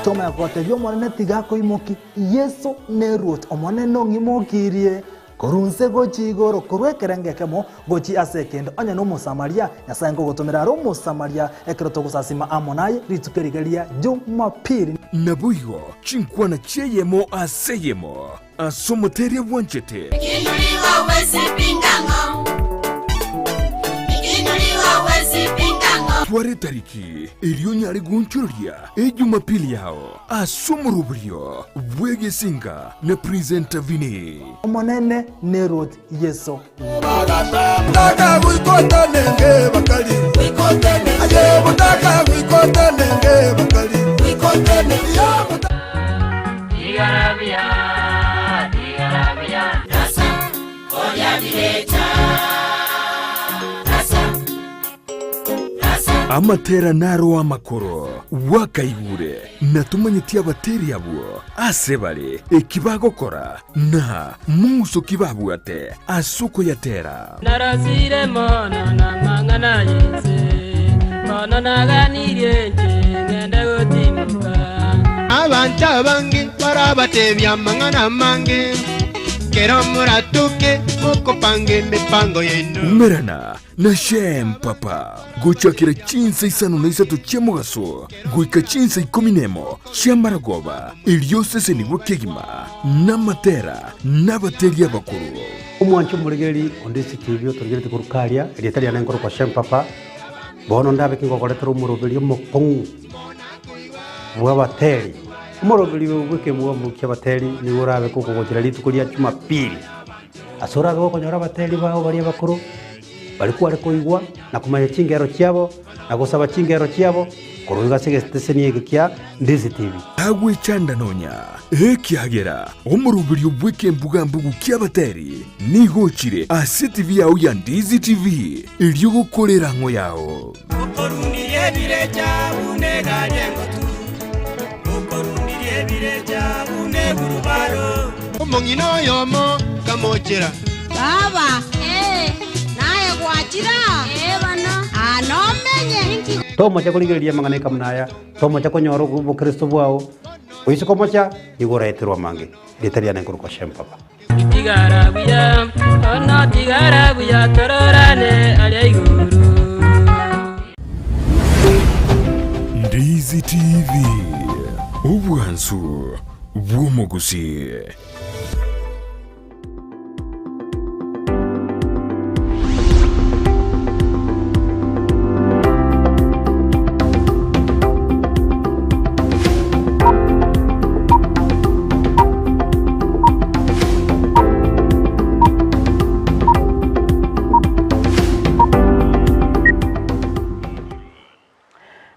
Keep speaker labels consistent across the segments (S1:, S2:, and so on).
S1: Toma ya kote vyo mwana tigako imoki Yesu nerut omwane nong imokirie korunse gochi goro korwe kerenge kemo gochi asekendo anya no Musamaria nyasango gotomera ro Musamaria ekroto gusasima amonaye ritukerigeria Jumapili
S2: nabuigo chinkwana cheyemo aseyemo asomoteria wanchete
S3: Ikinuliwa wezi pingango
S2: Tware tariki iriyo nyari gunchuria Jumapili yao asomorubrio bwege singa na presenta vini
S1: omonene nerut Yesu
S4: Mutaka wikote nenge bakali wikote aye mutaka wikote nenge bakali wikote nenge
S3: Digarabia Rasa Oya Dileta
S2: Amatera naro amakoro wakaigure natumanyitia bateri abuo asebale ekibagokora na muso kibabuate asuko yatera
S5: narasire mono na mangana yese mono na ganire ngende gotimuka
S6: abantu abangi barabatebya mangana mange kero muratuke mukopange mipango yenu
S2: merana na shem papa gochakira chinsa isano na isatu chemogaso goika chinsa ikominemo chiamaragoba iliose senigwe kegima na matera na bateria bakuru
S7: Omwancho muligeri ondisi TV turigeri tukurukaria ilietali anankoro kwa shem papa bono ndabe kingo koletero murobeli mopong bwa bateri umurobeli weke muwa mukia bateri ni urabe kuko gotira litukulia Jumapili asora go konyora bateri bao bali bakuru balikuwa rekoigwa na kumanya chingero chiabo na gusaba chingero chiabo kuruga stegesteseni ekikia Ndizi TV
S2: agwe chanda nonya ekiagera omurubiri obweke mbuga mbugu kiabateri nigochire ase TV yao ya Ndizi TV iliyo gukorera ngo yao
S4: Ukorunirie bireja uneganye ngotu Ukorunirie bireja unegurubaro
S6: omongino yomo kamochera
S8: baba naye gwachira bana anomenye
S7: tomo cha kuligeria mangane kamnaya tomo cha konyoro ku Kristo bwao uiso komocha igoreterwa mange ilietali anankoro kwa shem papa
S5: Digarabia ona digarabia tororane aliaiguru
S2: Ndizi TV ubwansu bw'omugusi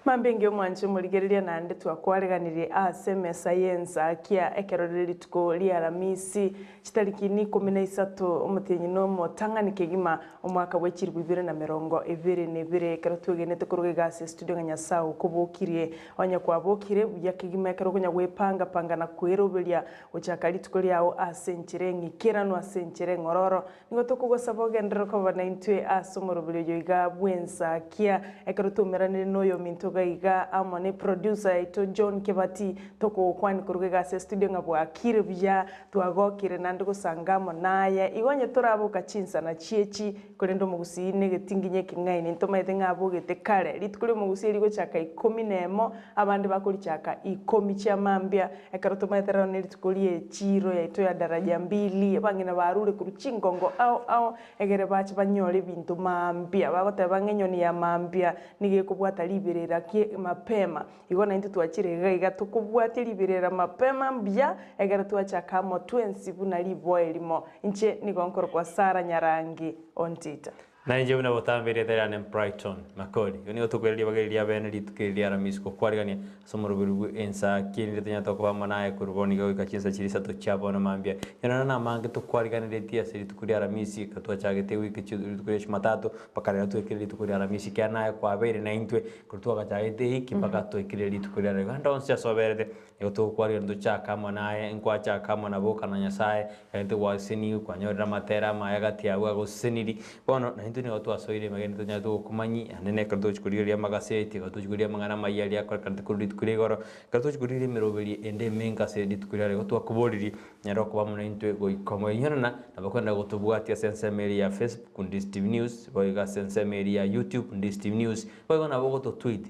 S9: Mambenge omwancho muligereria nande twakwareganirie asemesa Ensakia ekeroreri tuko lia Alamisi chitariki 13 omutenyi no motangani kegima omwaka wa 2022 kero tugenete kuruge gase studio nganyasao kubukirie onya kwabukire buya kegima kero kunya gwepanga panga na kwerobelia ochakali tuko liao asenchirengi kirano asenchire ngororo nigo tukugosa gendero ko banaintwe asomorobelio iga Ensakia ekero tumeranire noyo minto gaiga amone producer ito John Kebati toko kwani kuruge gase studio ngabwa kirebya twagokire nandi gusangamo naye igonye turabuka chinsa na chiechi kurendo mugusine getinginye kingaini ntomaite ngabo gete kare litukuri mugusiri go chaka 10 abandi bakuri chaka 10 cha mambia ekaro tomaite rano litukulie chiro ya ito ya daraja 2 bangina barure kuruchingongo au egere bachi banyole bintu mambia bagote bangenyoni ya mambia nige kubwata liberera mapema igona into twachire gaiga tukubwate liberera mapema mbia egere twachaka mo 20 bunali boelimo inche nigonkoro kwa Sara Nyarangi Ontita
S10: na nje una botambere therane Brighton Makori yoni otukweli bagelia beneri tukelia ramisiko kwarigania somorobiru Ensakia ndetenya tokwa manaye kuruboni go ikachinsa chirisa to chabo na mambia yana na mange to kwarigania dia seri tukuria ramisi katwa chagete wiki tukuria Jumatatu pakara tukelia tukuria ramisi kana kwa bere na intwe kurtwa kachagete hiki paka to ikilia tukuria rega onse soberede yoto kwari ndo chaka manaye enkwa chaka mana boka na nyasaye ente wasini kwa nyora matera mayaga tiawa go seniri bono intuni watu asoire mageni tonya to kumanyi anene karto chikuliria magaseti karto chikuliria mangana mayali akora karto kulit kuligoro karto chikuliria mirobeli ende menga se dit kuliria watu akuboliri nyaro kwa muna intwe go ikomo yona na bakwenda gutubwatia sense media Facebook Ndizi TV News boiga sense media YouTube Ndizi TV News boiga na bogo to tweet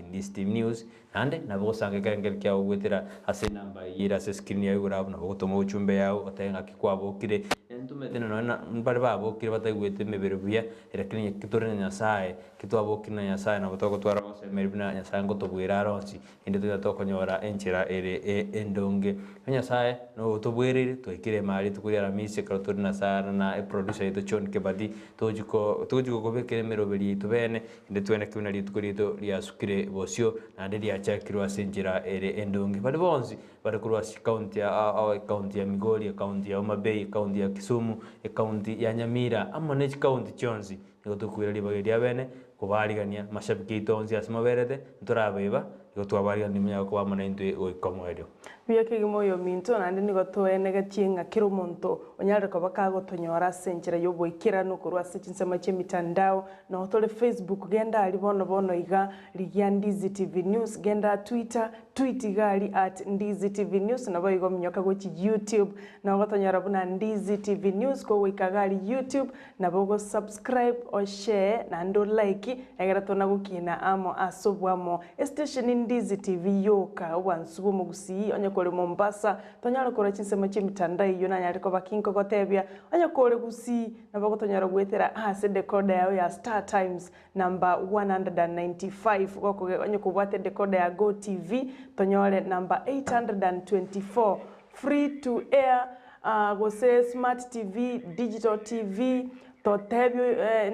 S10: @Ndizi TV News ande na bogo sange kengel kya ugwetira ase namba yira se screen ya yura na bogo to mo chumbe yao otenga kikwabo kire entumetene na mbare babo kire batagwete meberuya era kinya kitore nyasaye kitwabo kina nyasaye na botoko twara ose meribina nyasaye ngo tobwira ronsi inde tutokonyora enchira ere endonge nyasaye no tobwirire twekire mali tukuri aramise karotori na sara na producer yetu John Kebadi tojuko gobekere merobeli tubene inde twene kuna litukuri to liasukire bosio na ndeli achakirwa senjira ere endonge bali bonzi bali kurwa county ya county ya Migori county ya Omabei county ya Kisumu county ya Nyamira amone county chonzi ngo tukwira libageri abene kubarigania mashabiki itonzi asimaberete nturabeba ngo twabariga ndimya ko bamana intwe oikomwerio
S9: biyake gimoyo minto nande nigo toenega chienga kiro monto onyare ko bakago tonyora senjira yoboikira no kurwa sechinsema che mitandao na otole Facebook genda ali bono iga ligia Ndizi TV News genda Twitter tweet gali @Ndizi TV News na boigo mnyoka go chi YouTube na gotonyora buna Ndizi TV News ko wikagali YouTube na bogo subscribe o share na ndo like egera tona gukina amo asobwamo station Ndizi TV yoka wansubo mugusi kore Mombasa tonyara kora chinsema che mitandao iyo na nyari ko bakinko gotebia anya kore gusi na bago tonyara gwetera ase decoder yao ya Star Times number 195 goko anya kubwate decoder ya Go TV tonyore number 824 free to air go say smart TV digital TV tebyo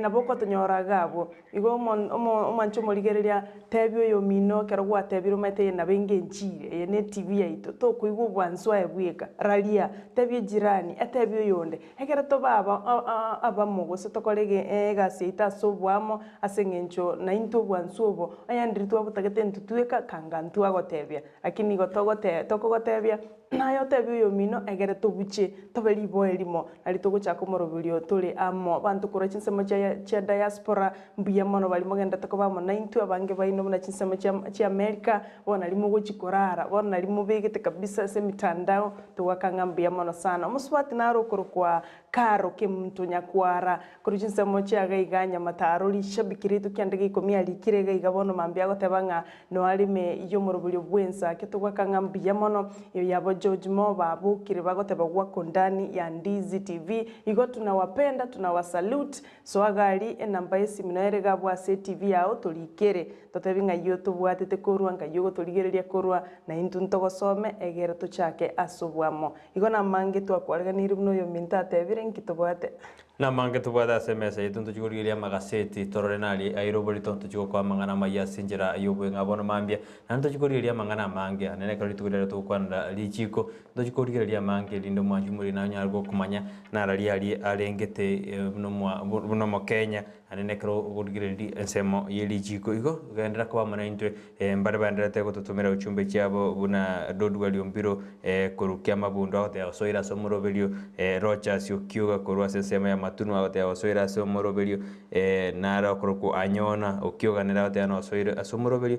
S9: naboko tonyora gabo igo omancho moligereria tebyo yo mino kero gwa tebiro mate na benge njire ne TV yaito to kuigu bwanswa ebweka ralia tebyo jirani etebyo yonde ekera to baba abamugo se tokolege gase ita sobwamo asengencho na into bwansubo ayandiri to abutagete ntutueka kangantu agotebya akini gotogote tokogotebya nayo tebyo yo mino egere to buche tobeli boelimo ali to gocha komorobilio tole amo bantu kora chinsema cha diaspora mbuya mono bali mogenda takoba mo 90 abange baino na chinsema cha America bona limo gochikorara bona limo begete kabisa se mitandao to wakanga mbuya mono sana muswati naro kwa karo ke mtu nyakwara kuri chinsema cha gaiganya mataro li shabikiritu kyandege komia likire gaiga bono mambia gotebanga no alime iyo morobulio bwensa ke to wakanga mbuya mono yo yabo George Moba bukire bagoteba kwa kondani ya Ndizi TV igo tunawapenda tunawasalute so agali enamba esiminaere gabwa se TV yao tolikere totebinga yo tubwatete korwa nga yo toligereria korwa na intu ntogosome egere to chake asobwamo igo na mange twakwarganira buno yo minta tebire nkitobwate
S10: na mange tubwada SMS ituntu chiguriria magaseti tororenali airoboli tontu chigo kwa mangana maya sinjira yobo ngabona mambia nanto chiguriria mangana mange anene kali tugurira to kwanda lichiko ndo chiguriria mange lindo mwanju muri na nyargo kumanya na rali ali alengete buno mo Kenya anene kro gurigiriri ensemo yeli chiko igo gendera kwa mana intwe mbare bandera te gotutumira uchumbe cyabo buna dodu waliombiro kurukia mabundo aho te soira somuro belio Rogers yokiuga kurwa sesema ya matunu aho te soira somuro belio nara kuruku anyona okioga nera te no soira somuro belio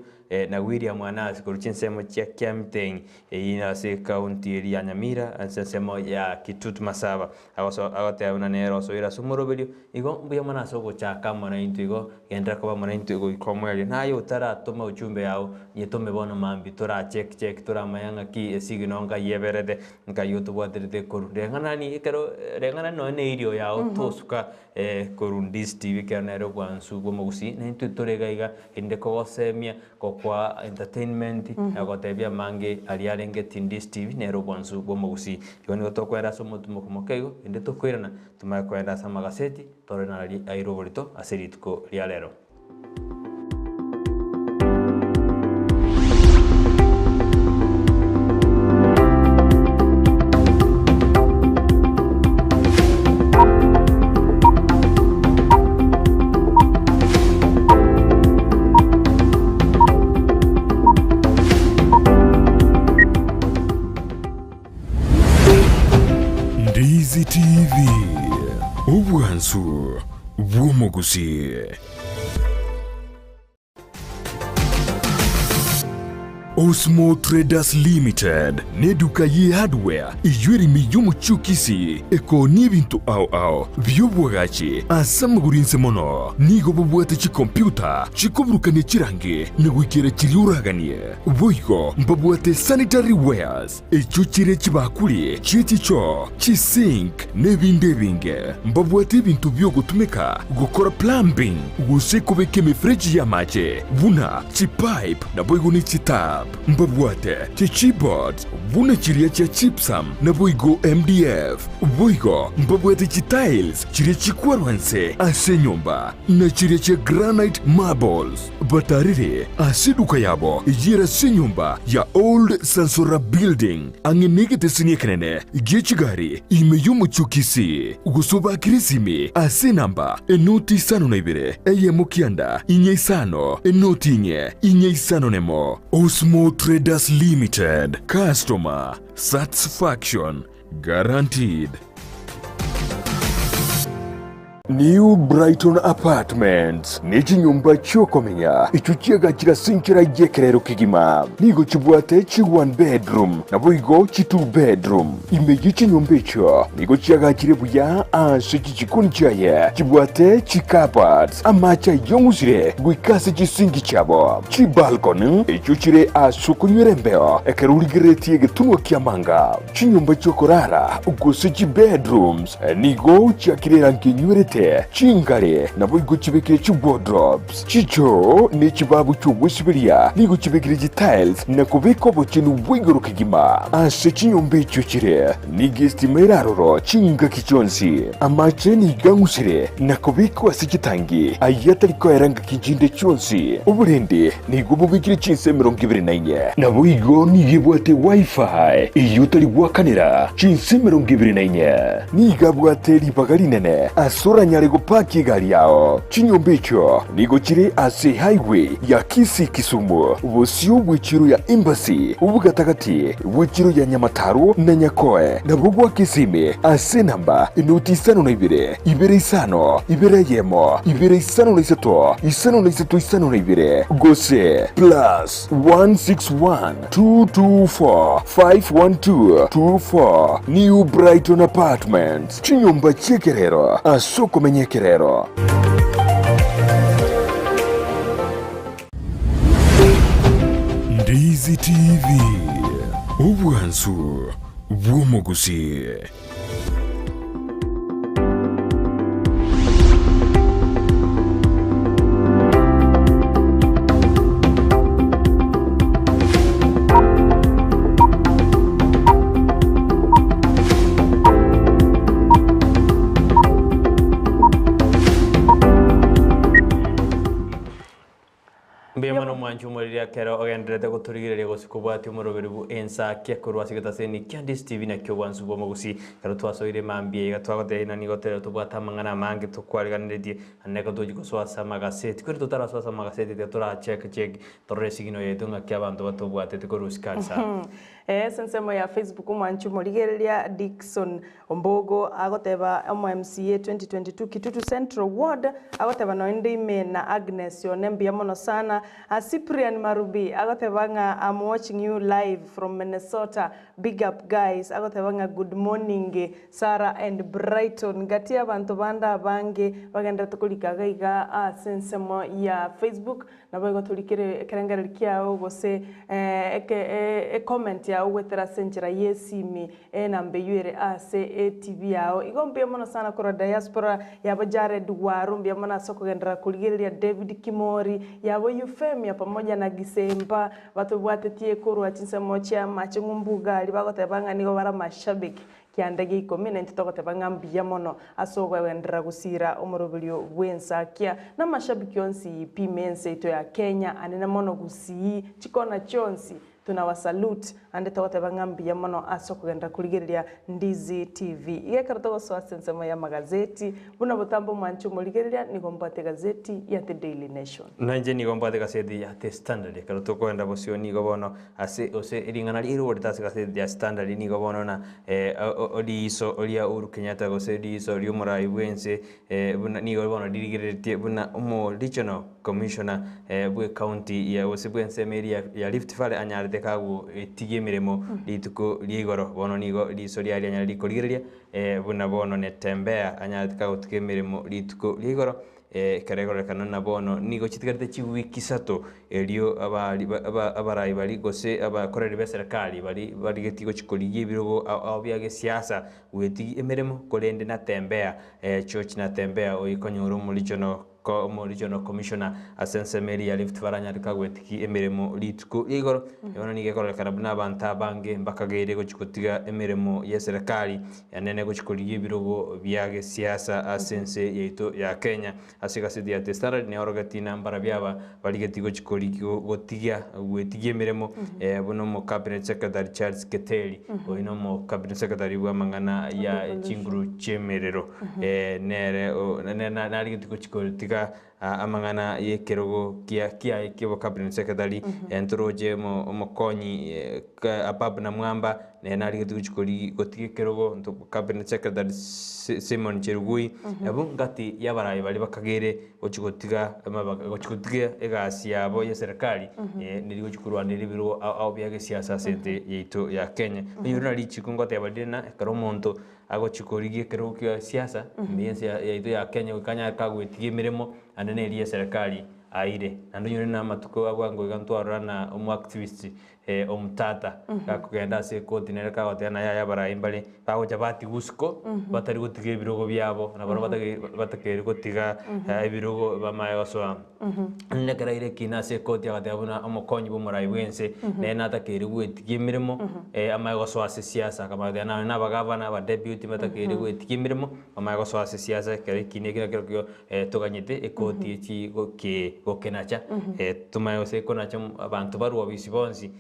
S10: na William Anas kuruchin semo chia Kemteng ina se county ya Nyamira sesema ya Kitut Masaba aho te una nero soira somuro belio igo mbuya mana sogo cha kama na intigo gendra kwa mana intigo ikomweli nayo tara toma uchumbe yao nyetome bono mambi tora check tora mayanga ki siginonga yeberede nka YouTube wadirite koru renganani ikero rengana no ne irio yao tosuka Ndizi TV kanero gwansu gomugusi na intu torega iga inde ko semia ko kwa entertainment agotebia mange aliarenge Ndizi TV nero gwansu gomugusi yoni gotokwera somo tumokego inde tokwirana tumakwenda sama gaseti torenali airobolito aseritko lialero
S2: Ndizi TV, ubwansu bw'omuguzi. Osmo Traders Limited neduka ye hardware ijwiri miyumu chukisi eko n'ibintu ao by'ubwagaci asamagurinse mono nigo babwate chi computer chikoburukanye chirange negwikira chiriuraganie boigo mbabwate sanitary wares echo chire chibakuri chichicho chisink n'ebindi binge mbabwate ibintu byo gutumika gukora plumbing gusekobeke mifreji ya mache buna chipipe na boigo ni chitap mbabwate chichibot buna chiria cha chipsam na boigo MDF boigo mbabwate chitiles chiria chikwarwanse ase nyumba na chiria cha granite marbles batarire asiduka yabo ijira se nyumba ya old Sansora building angenegete siniekenene gechigari imeyumu chukisi gusoba kirisimi ase namba enoti sano na ibere eye mukianda inye isano enoti inye isano nemo. Osmo Traders Limited, customer satisfaction guaranteed. New Brighton Apartments niki nyumba chokomenya ichuchiaga chira sinchira yekerero kigima nigo chibwate chi 1 bedroom na boigo chi 2 bedroom imegichi nyumba icho nigo chiaga chire buya ase chichikuni chaye chibwate chi cupboards amacha yongusire gwikase chisingi chabo chi balcony ichuchire asukunywirembeo ekerurigireti getunwa kiamanga chi nyumba chokorara ugose chi bedrooms nigo chiakirera nkinywirete chingare na boigo chibekire chi wardrobes chicho ni chibabu chugwisibiria nigo chibekire chi tiles na kubeko bochinu bwigoro kigima ase chinyombe chuchire ni gestimera roro chinga kichonsi amache ni gangusire na kubeko ase chitangi ayata liko eranga kijinde chonsi uburende nigo bubikire chinse 29 na boigo ni yebwate wifi iyutari bwakanira chinse 29 ni gabwate ribagarinene asura nyarego paki gari yao chinyombe icho nigo chire ase highway ya Kisi Kisumu ubusio bw'ichiro ya embassy ubugatagati bw'ichiro ya Nyamataro na Nyakoe na bugwa Kisime ase namba inoti isano na ibere isano ibere yemo ibere isano na isano na ibere gose plus 161 224 512 New Brighton Apartments chinyomba chekerero asoko menyekerero. Ndizi TV ubwansu bw'omuguzi.
S10: Mbiyamano mwanchu muriria kero ogendrete guturigireria gusikubwati umuroberi bu Ensakia kurwasigata seni Ndizi TV na kyo wansu bomugusi karo twasoire mambie gatwagote na nigotera tubwata mangana mange tukwariganirie aneko tujiko swasa magaseti kuri tutara swasa magaseti tura check toresigino yetu ngakiabantu batubwate tukurusikansa
S9: sensemo ya Facebook mwanchu murigereria Dickson Ombogo agoteba MMCA 2022 Kitutu Central Ward agoteba no ime na Agnes yonembi yamono sana Cyprian Marubi agotebanga I'm watching you live from Minnesota. Big up guys. Agotebanga good morning Sarah and Brighton. Gatia abantu banda bange bagenda tukulikaga iga sensemo ya Facebook na bago tulikire kerengera kiao gose comment ya wetera senjira yesimi nambe yuere ase TV yao igombe mono sana kora diaspora yabo Jared Waru mbia mona soko gendera kuligeria David Kimori yabo Yufemia pamoja na Gisemba watu bwatetie kurwa chinsemo cha machungumbuga libagotebanga nigo bara mashabiki kiandege ikomine ntitogotebanga mbia mono asogwa wendera gusira umurubulio bw'Ensakia n'amashabiki yonsi pimense ito ya Kenya anene mono gusi chikona chonsi tunawasalute ande togoteba ng'ambi ya mono ase kugenda kurigereria Ndizi TV igekero togosoa sensemo ya magazeti buna butambo mwancho murigereria nigo mbate gazeti ya The Daily Nation
S10: nanje nigo mbate gazeti ya The Standard ekero tokwenda bosio nigo bono ase ose iringana iro ritase gazeti ya Standard nigo bono na odiso olia Uhuru Kenyatta gose diso rio murai bwense buna nigo bono dirigeretie buna umo regional commissioner bwe county ya gose bwense meria ya Rift Valley anyarete kagu tigie miremo lituko liigoro bono nigo diso ria anyarete likorigereria buna bono ne tembea anyarete kagu tigie miremo lituko liigoro karegorekana na bono nigo chitigarite chiwiki sato elio abarai bali gose abakoreri be serikali bali getigo chikorigie ibirogo abiage siasa weti emeremo kolende na tembea church na tembea oikonyoro mu regional commissioner asense meri ya Rift Valley nyarika gwetiki emeremo lituko igoro yono nigekorekana buna banta bange mbakagere gochikotiga emeremo ya serikali yanene gochikorigie ibirogo biage siasa asense yeito ya Kenya asigasi ya testara ni orogatina mbara byaba baligetigo chikorigio gotigia gwetigie emeremo buno mu cabinet secretary Charles Keteli oino mu cabinet secretary wa mangana ya chinguru chemerero nere na ligetigo chikoritiga amangana yekerogo kia kibo cabinet secretary entroje mo konyi abab na mwamba na ligetigo chikori gotigie kerogo nto cabinet secretary Simon Cherugui abo ngati yabarai bali bakagere gochigotiga egasi yabo ya serikali niligo chikurwanira biro au byage siasa sente yeito ya Kenya yuruna lichi kungote abadina karomonto ago chikorigie kero kya siasa mbiense yeito ya Kenya ukanya kagwetigie miremo anene ria serikali aire nando nyure na matuko agwango gantwara na umu activist omutata kakugenda se kotinere kagotena ya barai mbali bago jabati gusko batari gutige ibirogo byabo na baro batakere gotiga ibirogo bamaye so nekera ire kina se koti agatebuna omukonyi bumurai bwense nena atakere gwetige mirimo amaye goso ase siasa kama na bagavana ba deputy batakere gwetige mirimo amaye goso ase siasa kere kine kero toganyete ekoti echi gokenacha tumaye se konacha abantu baru obisibonsi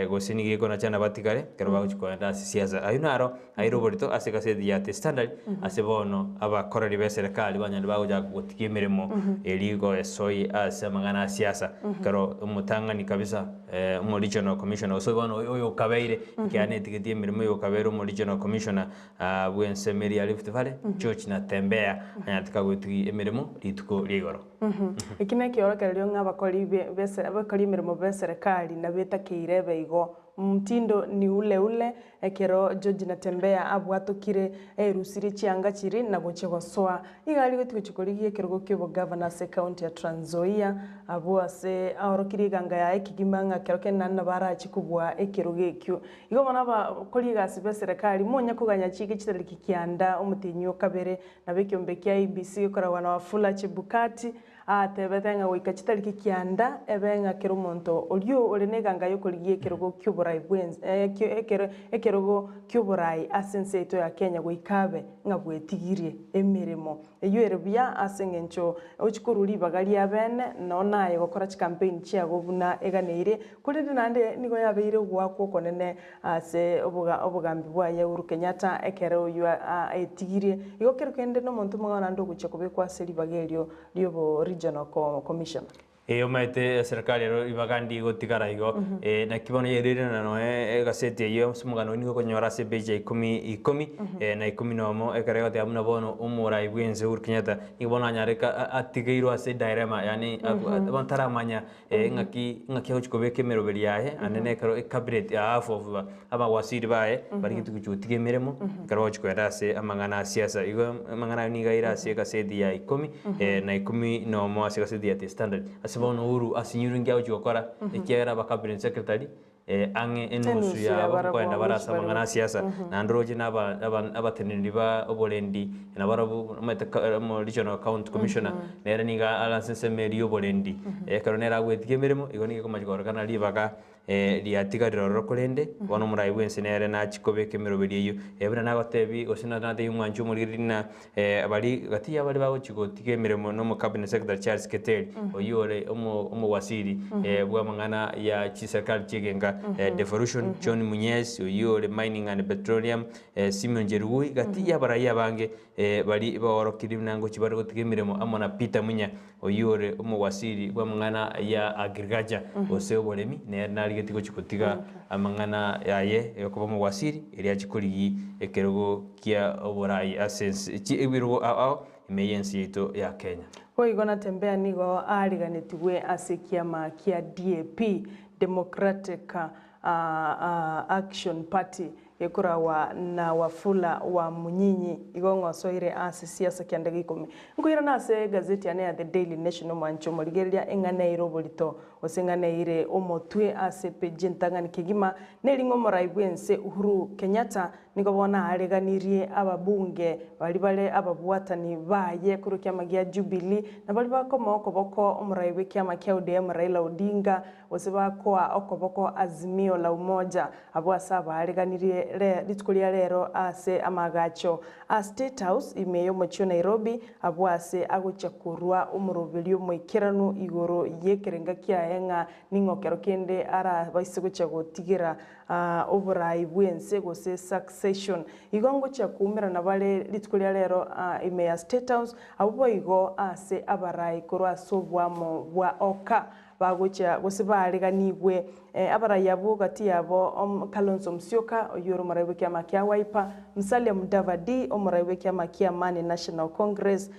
S10: gosini ge konacha na batikare kero baguchikwenda siasa ayunaro airoborito ase gazeti ya The Standard ase bono abakoreri be serikali banyandi bagoja gotigie mirimo eligo esoi ase mangana siasa kero umutangani kabisa mu regional commissioner so bono oyo kabeire kiane tigetie mirimo yo kabero mu regional commissioner bwense meri ya Rift Valley church na tembea anyatika gotigie emirimo lituko ligoro
S9: ikine kiorokererio ng'abakori abakori mirimo be serikali na betakire beigo mtindo ni ule ekero George na tembea abwatukire rusiri chianga chiri na gochegosoa igali gotigochikorigie kerogo kyo governor se county ya Trans Nzoia abwase aorokiri ganga ya ekigimanga keroke nanna bara chikubwa ekeroge kyo igo bana ba koliga sibe serikali monya kuganya chike chitariki kianda umutinyo kabere na bekyombe kya IBC kora wana wafula chibukati atebetenga goika chitariki kianda ebenga kero monto olio oleneganga yokorigie kerogo kyo burai bwenz ekerogo kyo burai asense ito ya Kenya goikabe ngabwetigirie emirimo eyo erbia asengencho ochikururi bagali abene nona ye gokora campaign chiago buna eganeire kuri nande nigo yabeire gwako konene ase obugambi bwaye Uhuru Kenyatta ekero yo etigirie igo kero kende no monto mwana ndo guchekube kwa seri bagelio liobo regional commission
S10: maite serikali ro ibagandi gotigara igo na kibono yerire na no gazeti yo sumugano nigo konyora se beje 10 na 10 nomo ekarego te amuna bono umurai bwenze Uhuru Kenyatta ibono anyareka atigeiro ase dilemma yani bantara manya ngaki ochikobeke meroberi yahe anene karo cabinet of aba wasiri bae bari gitugutige miremo karo ochikwenda ase amangana siasa igo amangana niga ira ase gazeti ya 10 na 10 nomo ase gazeti ya The Standard bono Uhuru asinyuringia uchikokora ekiera ba cabinet secretary ange enusu ya kwenda barasa mangana siasa na ndroje na abatenindi ba obolendi na barabu mu regional account commissioner nera niga alanse semeri obolendi karonera gwetige mirimo igoni ko majikora kana libaga liatiga roro kolende bono murai bwense nere na chikobeke miroberi eyo ebuna nagotebi gosina nate umwanju muririna abali gati abali bago chigotige miremo no mu cabinet secretary Charles Keteli oyore omo wasiri bwa mangana ya chiserikali chigenga devolution John Munyes oyore mining and petroleum Simon Jerugui gati yabarayi abange bali baorokiri nango chibari gotige miremo amona Peter Munya oyore omo wasiri bwa mangana ya agriculture ose oboremi ne nari getiko chikotiga amangana yaye yokoba mu wasiri eri achikorigi ekerogo kia oborai asense chi ebirugo ao imeyensi yeto ya Kenya
S9: Oigona tembea nigo ariganetiwe ase kiama kia DAP Democratic Action Party ekurawa na Wafula wa Munyinyi igongo soire ase siasa kiandega 10 nkuira na ase gazeti ya The Daily Nation mwancho morigeria engane irobolito osengane ire omotwe ase page ntangani kigima nelingo moraibwense Uhuru Kenyatta niko bona areganirie ababunge bali ababuatani baye kurukia magia Jubilee na bali bakoma okoboko omuraibe kiama kia ODM Raila Odinga oseba kwa okoboko Azimio la Umoja abo asaba areganirie litukulia lero ase amagacho a State House imeyo mocho Nairobi abwase agochakurwa umurubelio mwikiranu igoro yekerenga kiaenga ningokero kende ara baisego chagotigira oburai bwense gose succession igongo chakumira na bale litukulia lero imeya State House abo igo ase abarai korwa sobwamo bwa oka bagocha gose bareganibwe abarayabo gati yabo Kalonzo Musyoka oyoro marabe kya makia Wiper Musalia Mudavadi omarabe kya makia Mani National Congress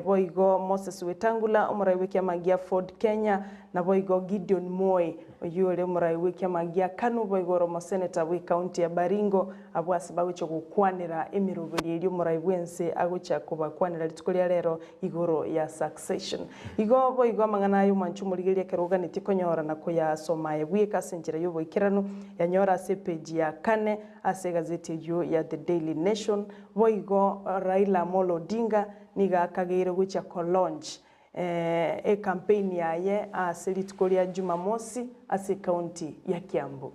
S9: boigo Moses Wetangula omarabe kya magia Ford Kenya na boigo Gideon Moi oyore omarabe kya magia Kanu boigo Romo Senator we county ya Baringo abwase bagocha gukwanira emiroberi eri omarabense agocha kubakwanira litukolia lero igoro ya succession igo boigo mangana yo manchu murigeria keroga nitikonyora na koya somaye kasenjira yobo ikirano yanyora ase page ya 4 ase gazeti yo ya The Daily Nation boigo Raila Amolo Odinga niga kagere gucha launch campaign yaye ase litukolia Jumamosi ase county ya Kiambu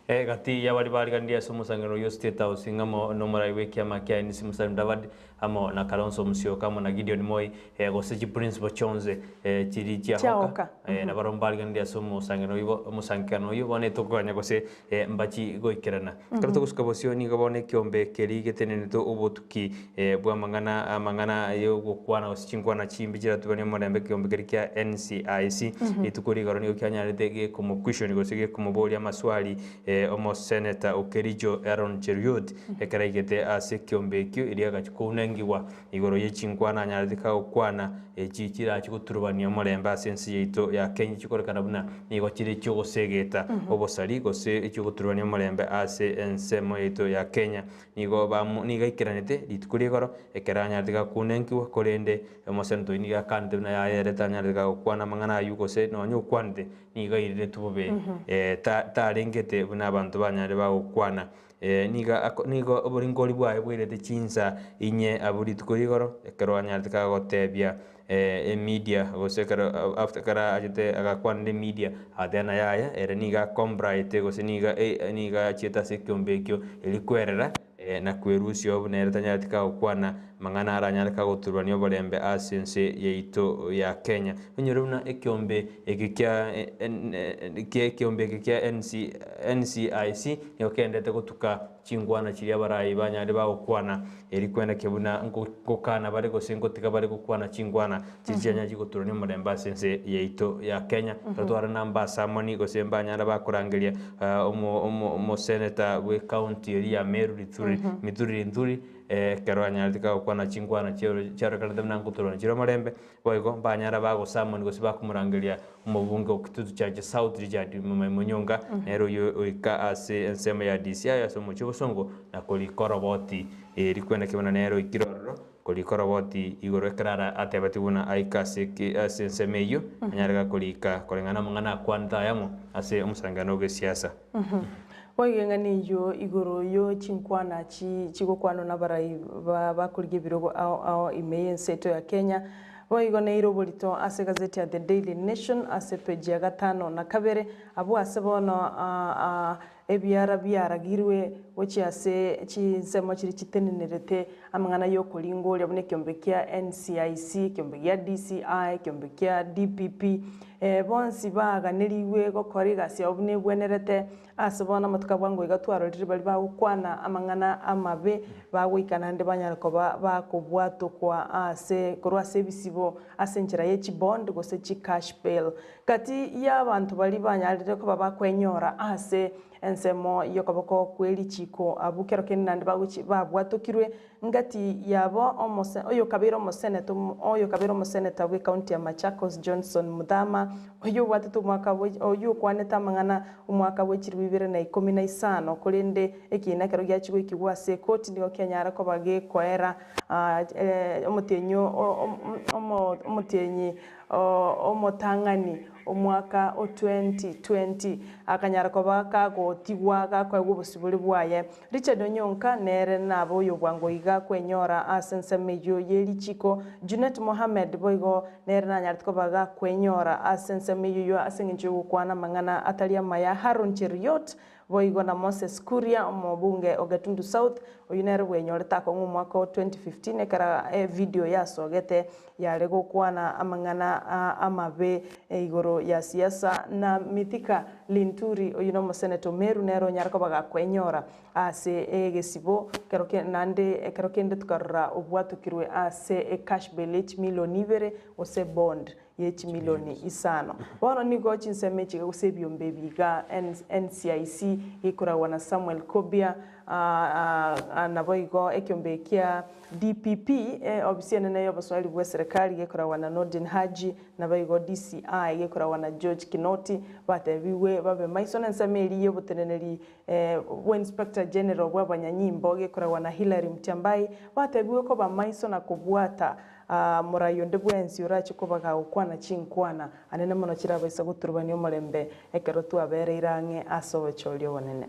S10: gati ya bari gandia somusangano yo State House ngamo no maraiwe kiama kia ni Musalia Mudavadi amo na Kalonzo Musyoka amo na Gideon Moi goseji principal chonze chiri chiahoka na barombali gandia somusangano yo musangano yo bone tokanya gose mbachi goikirana kato kuskabosio ni gabone kiombe keri getenene to obotuki bwa mangana yo gukwana osichinkwana chimbijira tubane morembe kiombe keri kia NCIC itukuri garoni okyanyarete como question gose como bolia maswali omo Senator Okerijo Aaron Cheruiyot ekaraigete ase kiombekio iria gachikunengiwa igoro yechinkwana nyarithika okwana echichira chikuturubania moremba asensi yeito ya Kenya chikorekana buna nigo chiri chogosegeta obosari gose chikuturubania morembe ase ensemo yeito ya Kenya nigo niga ikiranete litukuri igoro ekeranyarithika kunengiwa korende omo Senator niga kante buna ya yereta nyarithika okwana mangana yugose no nyokwande niga irire tubobe tarengete buna abantu banyare bagukwana niga oburingori bwaye bwirete chinsa inye aburi tukurigoro ekero anyartika gotebia media gosekero after kara ajete agakwande media adena yaya era niga combright gose niga cheta sekombekyo elikwerera na kwerusio bunereta nyartika gukwana mangana aranyarika guturwanio bolembe asense yeito ya Kenya onyoruna ekiombe ekikya NCIC yokendete gutuka chingwana chiri abarai banyari bagukwana eri kwenda kebuna ngokana bari gosengotika bari gukwana chingwana chichanya chiguturwanio bolembe asense yeito ya Kenya tatwara namba samoni gosemba nyara bakurangiria omo senator we county eri ya Meru Mituri kero anyarika okwana chingwana chero kada mna nguturona chiro marembe boigo banyara bago samoni gosiba kumurangiria umubunge okitutu cha South Region Munyonga nero yo ika ase ensema ya DCI asomo chibosongo na kolikoroboti rikwenda kibana nero ikiroro kolikoroboti igoro ekrara atebatibuna aikase ki ase ensemeyo anyarika kolika kolengana mangana kwanta yamo ase umusangano ge siasa
S9: Wagengani yo igoro yo chinkwana chigokwano na barai bakurige birogo ao imeyen seto ya Kenya boigo neiro borito ase gazeti ya The Daily Nation ase page ya 5 na 2 abo ase bono ebyaragirwe gochi ase chinsemo chiri chitenenerete amang'ana yokoringoria bune kiombe kia NCIC kiombe kia DCI kiombe kia DPP bonsi baganeriwe gokora igasi obune bwenerete ase bono amatuka bwango igatwarorire bari bagukwana amang'ana amabe bagwikana nde banyarako bakobwatokwa ase korwa ase bisibo ase njira y'echibond gose cash bail kati y'abantu bari banyarire ko babakwenyora ase ensemo yokoboko kweli chiko abukero kenande babwatokirwe ngati yabo oyo kabiro moseneta we county ya Machakos Johnson Mudhama oyo watatu mwaka oyo kwaneta mang'ana umwaka w'echiri 2015 kurinde ekina kero gya chigo ikigwa se court nigo kenyara ko bagekoera omutenyi omotang'ani omwaka 2020 akanyara ko bakagotigwa gakwegwa obusibuli bwaye Richard Onyonka nere nabo oyo bwango iga kwenyora asensemeyo yelichiko Junet Mohamed boigo nere nanyartiko baga kwenyora asensemeyo yo asenginjo gukwana mang'ana atali amaya Haron Cheriot boigo na Moses Kuria omobunge Ogatundu South oyunere bwenyoreta ko mwaka 2015 ekara video yasogete yale gukwana amang'ana amabe igoro ya siasa na mitika Linturi oyuno moseneto Meru nero nyarako bagakwenyora ase egesibo kerokende tukarura obwatukirwe ase cash bail milioni 2 ose bond yechi milioni 5 bono nigo chinsemechi gusebyombe biga NCIC ikura wana Samuel Kobia naboigo ekyombe kia DPP obisiene nayo baswali bwa serikali gekora wana Nordin Haji naboigo DCI gekora wana George Kinoti batebiwe babe maisona nsameli yobuteneneri we Inspector General bwa banyanyimbo gekora wana Hilary Mtiambai batebiwe ko ba maisona kubwata murayo ndebwensi urachi ko bagakwana chinkwana anene mono kirabaisa guturubani omorembe ekero twabere irange asowe cholyo wonene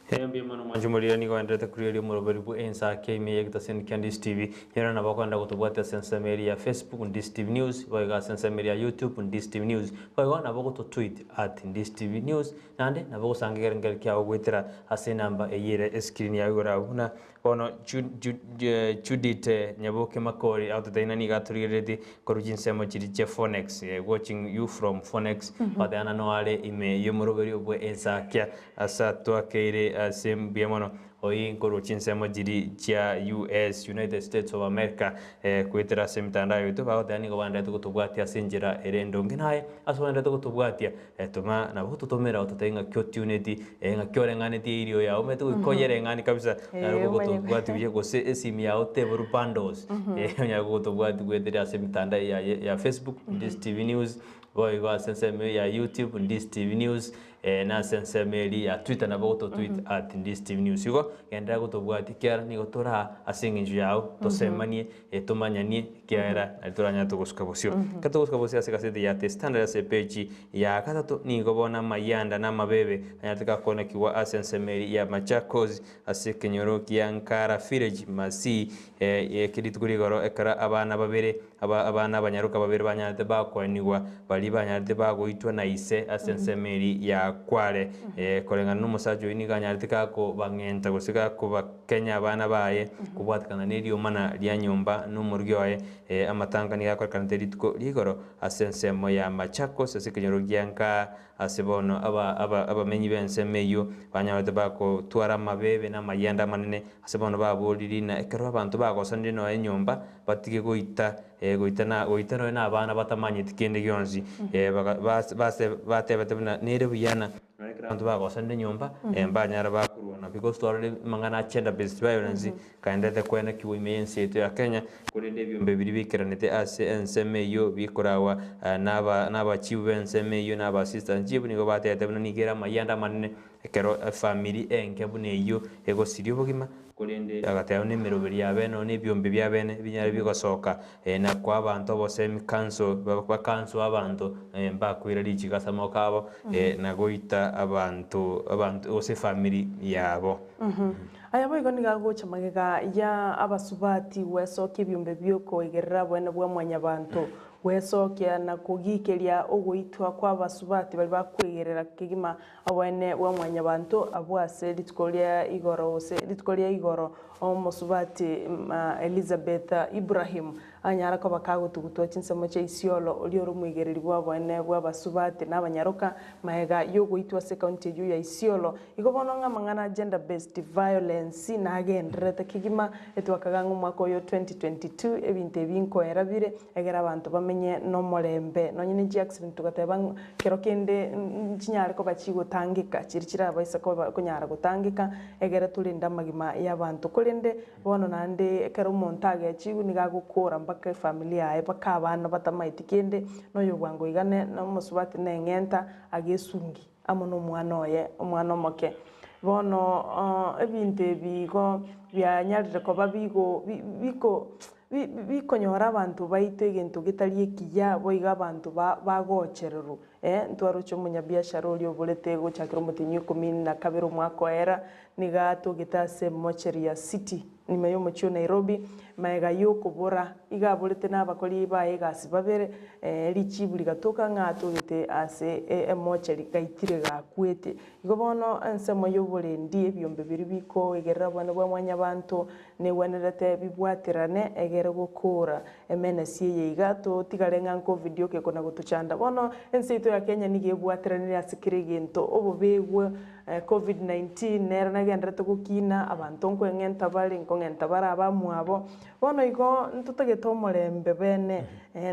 S10: Hembi mano manjumurira nigo endete kuriyo muroberi bu Ensakia imeyegta sen Ndizi TV yera na bakwanda gutubwata sensameri ya Facebook Ndizi TV News boiga sensameri ya YouTube Ndizi TV News boiga na bago to tweet @Ndizi TV News nande na bago sangera ngel kya ogwetera ase namba eyire screen ya yura una ono Judith Nyaboke Makori out the nani gaturire korujin semo chiri Phonex watching you from Phonex badana no ale ime yomuroberi bu Ensakia asa twakere sembiamono oyi nkoro chinsemo jiri chia US United States of America kwetera semitanda yoto bagotani go banda tukutubwatia senjera erendo nginaye aswanda tukutubwatia tuma na bututomera ototenga kyotuneti nga kyorengane irio ya umetu koyerengane kabisa tukutubwatia bije gose esimi ya oteburu bandos nya tukutubwatia kwetera semitanda ya Facebook Ndizi TV News boy go senseme ya YouTube Ndizi TV News na sensemeli ya Twitter na boto tweet @Ndizi TV News yuko gendera gutubwati kyara ni gotora asinginju yao tosemanie tumanyanie kyara alitoranya tugusuka bosio katugusuka bosio asekasete ya standard ase page ya katatu ni gobona mayanda na mabebe anataka kuona kiwa asensemeli ya Machakos asekenyoro kyankara village masi kiditugurigoro ekara abana babere abana banyaruka babere banyate bakwaniwa bali banyate bagoitwa na ise asensemeli ya kware korengana n'umusajo iniganyartika ko bangenta gusika ko Kenya abana baye kubwatikana n'iriyo mana lya nyumba n'umuryoye amatanga ni yakora kanteri tuko ligoro asensemo ya Machakos asikenyoro gyanka asebono abamenyi bensemeyo banyabade bako twara mabebe na mayanda manene asebono baboliri na ekero abantu bagosande no enyumba batige goita goitana na abana batamanyite kende gyonzi bate nere buyana abantu bagosande nyumba mbanyara bakurwana because twari mangana chenda based violence kaendete kwena kiwimensi yetu ya Kenya kurinde byombe biri bikiranite ase ensemeyo bikorawa naba chiwe ensemeyo naba assistant chiwe nigo batete nigera mayanda manene ekero family enke buneyo ego sirio bugima kurinde agateo nimero biri yabeno nibyombe byabene binyari bigosoka na kwa abantu bose kanso bakanso abantu mbakwira lichikasamo kabo na goita abantu ose family yabo
S9: aya boigo nigagocha magega ya abasubati weso kibyombe byoko igerera bwene bwa mwanya bantu gwecokia na kugikeria uguitwa kwa basubati bali bakwegerera kigima abone bwa mwanya bantu abwase litkolia igoro omusubati Elizabeth Ibrahim anyara ko bakagutugutwa chinsemo cha isiolo oli orumwigereri bwa bone bwa basubati n'abanyaroka maega yoguitwa se county ya isiolo igobono ngamangana gender based violence na agendrete kigima etwakaga mwaka yo 2022 ebinte binko erabire egera abantu bamenye no morembe no nyine ji accident tugateba kero kende chinyare ko bachigutangika chirikira abaisa ko kunyara gutangika egera tulinda magima y'abantu kulinde bono nande kero montage chigu nigagukura mpaka familia yae baka abana batamayitikende no yobwango igane no musubati nengenta agesungi amono mwana oye omwana omoke bono ebinte bigo byanyarire ko babigo bikonyora abantu baite egento gitari ekiya boiga abantu bagochereru ntwaro cyo munyabiashara oli obolete gochakira mutinyi 12 mwaka era niga tugitase mocheri ya city nime yo mucho Nairobi maega yo kubura iga bolete n'abakoli bae gasi babere lichibuli gatoka ngatugite ase mocheri gaitire gakwete igobono ensemo yo bolendi ebyombe biri biko egerera bwana bwa mwanya bantu ne wenerete bibwatirane egere gukura emenesi yeiga to tigarenga nko video ke kona gutuchanda bono ensito ya Kenya nigebwatirane ya sikirigento obobegwe COVID-19 nera nagendrete gukina abantu nkengenta bali nkongenta baraba mwabo bono iko ntutageta omorembe bene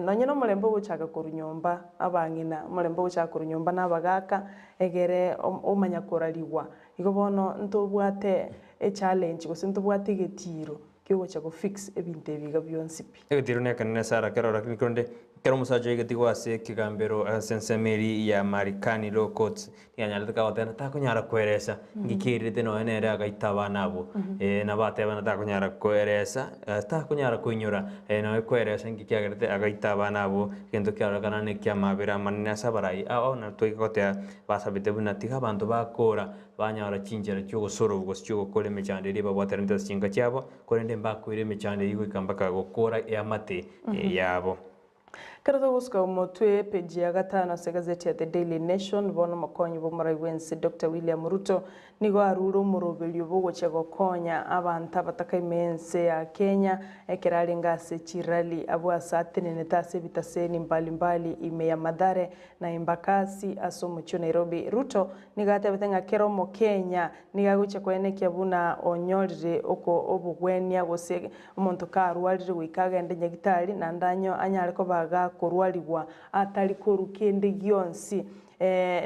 S9: nonye no morembe guchaka kurunyomba abangina morembe guchaka kurunyomba nabagaka egere omanya koraliwa iko bono ntubwate challenge gusintubwate getiro kyo cha fix ebinte biga byonsipi
S10: egitiro ne kanene sara kero rakikonde kero musaje egitigo ase kigambero sensemeri ya Marikani Law Courts yanyalete ka otena ta kunyara kweresa ngikirite no enere agaitaba nabo na bateba na ta kunyara kweresa ta kunyara kunyura no kweresa ngikyagerete agaitaba nabo kendo kyara kana ne kya mabira manne sabarai na toikotea basabite bunatiga abantu bakora banyara chinjera cyo gusoro gusyo kole mechande riba bwaterenta chinga cyabo korende mbakwire mechande yigo ikambaka gukora yamate yabo
S9: Karato buska umotwe peji ya gatano se gazeti ya The Daily Nation bono makonyi bo marawense Dr. William Ruto nigo aruro murobelyo bogo chego konya abantu batakayimense ya Kenya ekerali ngase chirali abo asatene netase bitaseni mbalimbali ime ya Madare na Embakasi asomo cho Nairobi Ruto nigate betenga kero mo Kenya nigaguche kwene kyabuna onyorire oko obugwenia gose umuntu karwalire wikaga ndenya gitari na ndanyo anyare ko baga korwaliwa atali korukende gyonsi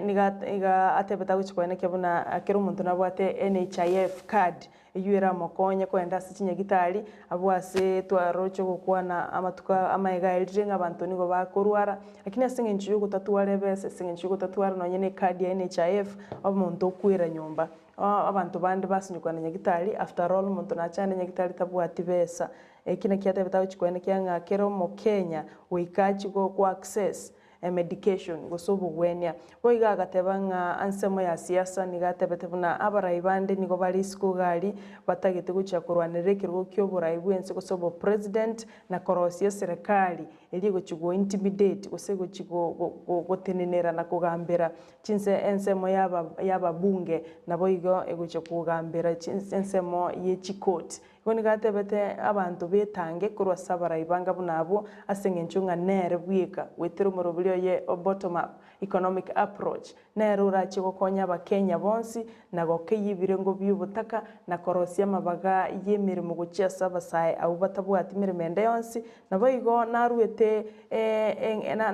S9: niga atebeta guchikwane kyabuna akero umuntu nabwate NHIF card yuera mokonya kwenda sichinya gitari abwase twarocho gukwana amatuka amaega eljenga abantu nigo bakorwara lakini asinge nchiyo gutatuware bese singe nchiyo gutatuware no nyene card ya NHIF omuntu kwira nyumba abantu bandi basinyukwana nyagitari after all umuntu nachane nyagitari tabwati besa kina kiata betawo chikwene kyanga kero mo Kenya wikachi go access medication gosobo gwenya boiga agatebanga ansemo ya siasa nigatebetebuna abaraibande nigo bali skugari batagete gucha kurwanire kirwo kyo buraibwense gosobo president na korosia serikali eli gochigo intimidate gosego chigo gotenenera na kugambira chinse ensemo yaba bunge na boigo egoche kugambira chinse ensemo ye chikoti koni gatebete abantu betange kurwa sabara ibanga bunabo asengenchunga nere bwika wetero murobulyo ye bottom up economic approach nere urachi gokonya abakenya bonsi na gokeyibire ngo byubutaka na korosia mabaga yemirimo gucia sabasaye au batabwati miremende yonsi nabo igo naruete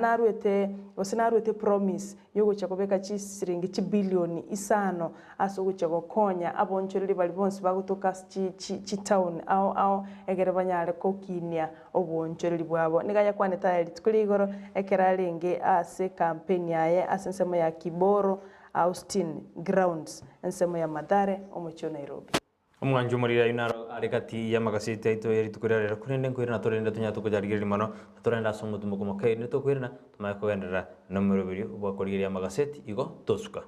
S9: naruete promise yogo chakobeka chisiringi chibilioni isano aso gucha gokonya abonchoreri bali bonsi bagutoka chi town au egere banyare kokinia obonchoreri bwabo nigaya kwane tayari tukuligoro ekeralenge ase campaign yaye asensemo ya Kiboro Austin Grounds ensemo ya Madare omucho Nairobi
S10: omwanju murira inaro arekati ya magasite aito yeri tukurera kurende nkwira natorenda tunya tukujarigiri mano natorenda somo tumukomo kai ne tukwira tumakogendera nomero biri ubakorigira magasete igo tosuka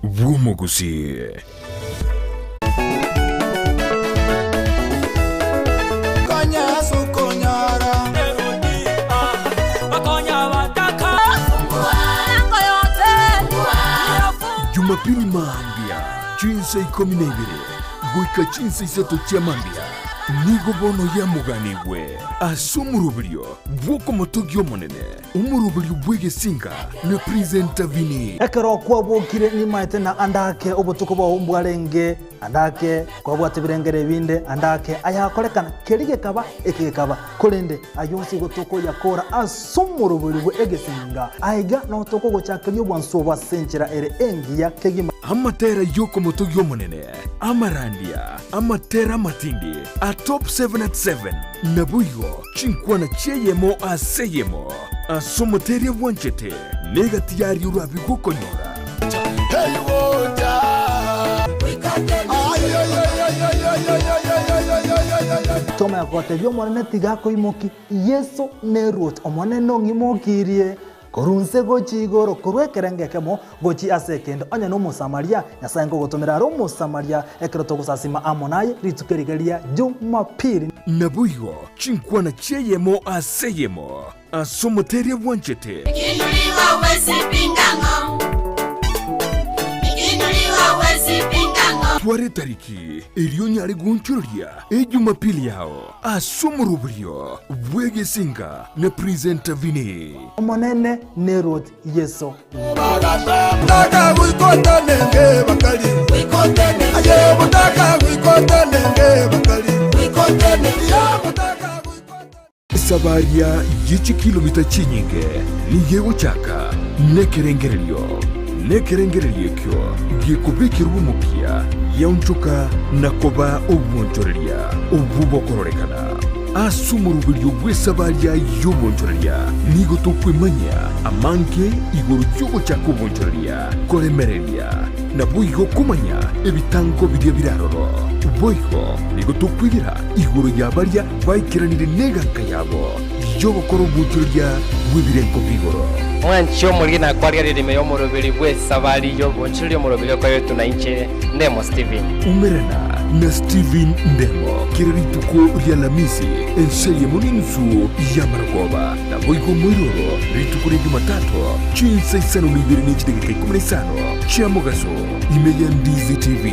S2: bw'omuguzi. Jumapili mambia chinsa 12 goika chinsa 3 cia mambia nigo bono ya muganigwe asumurubirio bwoko motogio monene umurubirio bwegesinga na presenta vini
S1: ekero kwabokire ni maite na andake obutuko bwa umbwarenge andake kwabwate birengere binde andake ayakorekana kerige kaba ekekaba kolende ayonsi gotoko yakora asumurubirio bwegesinga aiga no toko gochakirio bwanso bwa senchera ere engia kegima
S2: amatera yoko motogio monene amarandia amatera matindi top 7 at 7 nabuyo chinkwana cheyemo aseyemo asomoteria wanchete negatiyari urabi gukonyora
S1: toma yakotebyo mwana tigako imoki yeso nerot omwana nongimokirie korunse gochi igoro korwekerengekemo gochi asekendo anya no musamaria nyasango gotomera ro musamaria ekero togusasima amonaye ritukerigeria Jumapili
S2: nabuyo chinkwana cheyemo aseyemo asomoteria wanchete
S3: Ikinuliwa wezi pingango
S2: tware tariki elionyari gunchuria Jumapili yao asumurubirio bwegesinga na presenta vini
S1: omonene nerot yeso
S4: Mutaka wikote nenge bakali Aye mutaka wikote nenge bakali
S2: sabaria yichi kilomita chinyinge niyego chaka nekerengererio kyo gikubikirwa umupia yaunchuka nakoba obwonchoreria obubokororekana asumurubirio bwesabaria y'obwonchoreria nigo tokwimanya amanke igoro y'ogo chaka obwonchoreria koremereria nabuigo kumanya ebitango biria biraroro boigo nigo tokwigira igoro yabaria baikiranire neganka yabo y'obokoro obwonchoreria bwebirenko bigoro
S11: mwancho mulina kwaria ririme yo murubiri bwe sabari yo bonchiri yo murubiri ko yetu na inche ndemo Steven
S2: umerana na Steven ndemo kirituko rya lamisi enseye muninzu ya maragoba na boigo mwiroro rituko rya Jumatatu chinsa isano nibiri n'ikidegeka 15 cha mugaso imeya Ndizi TV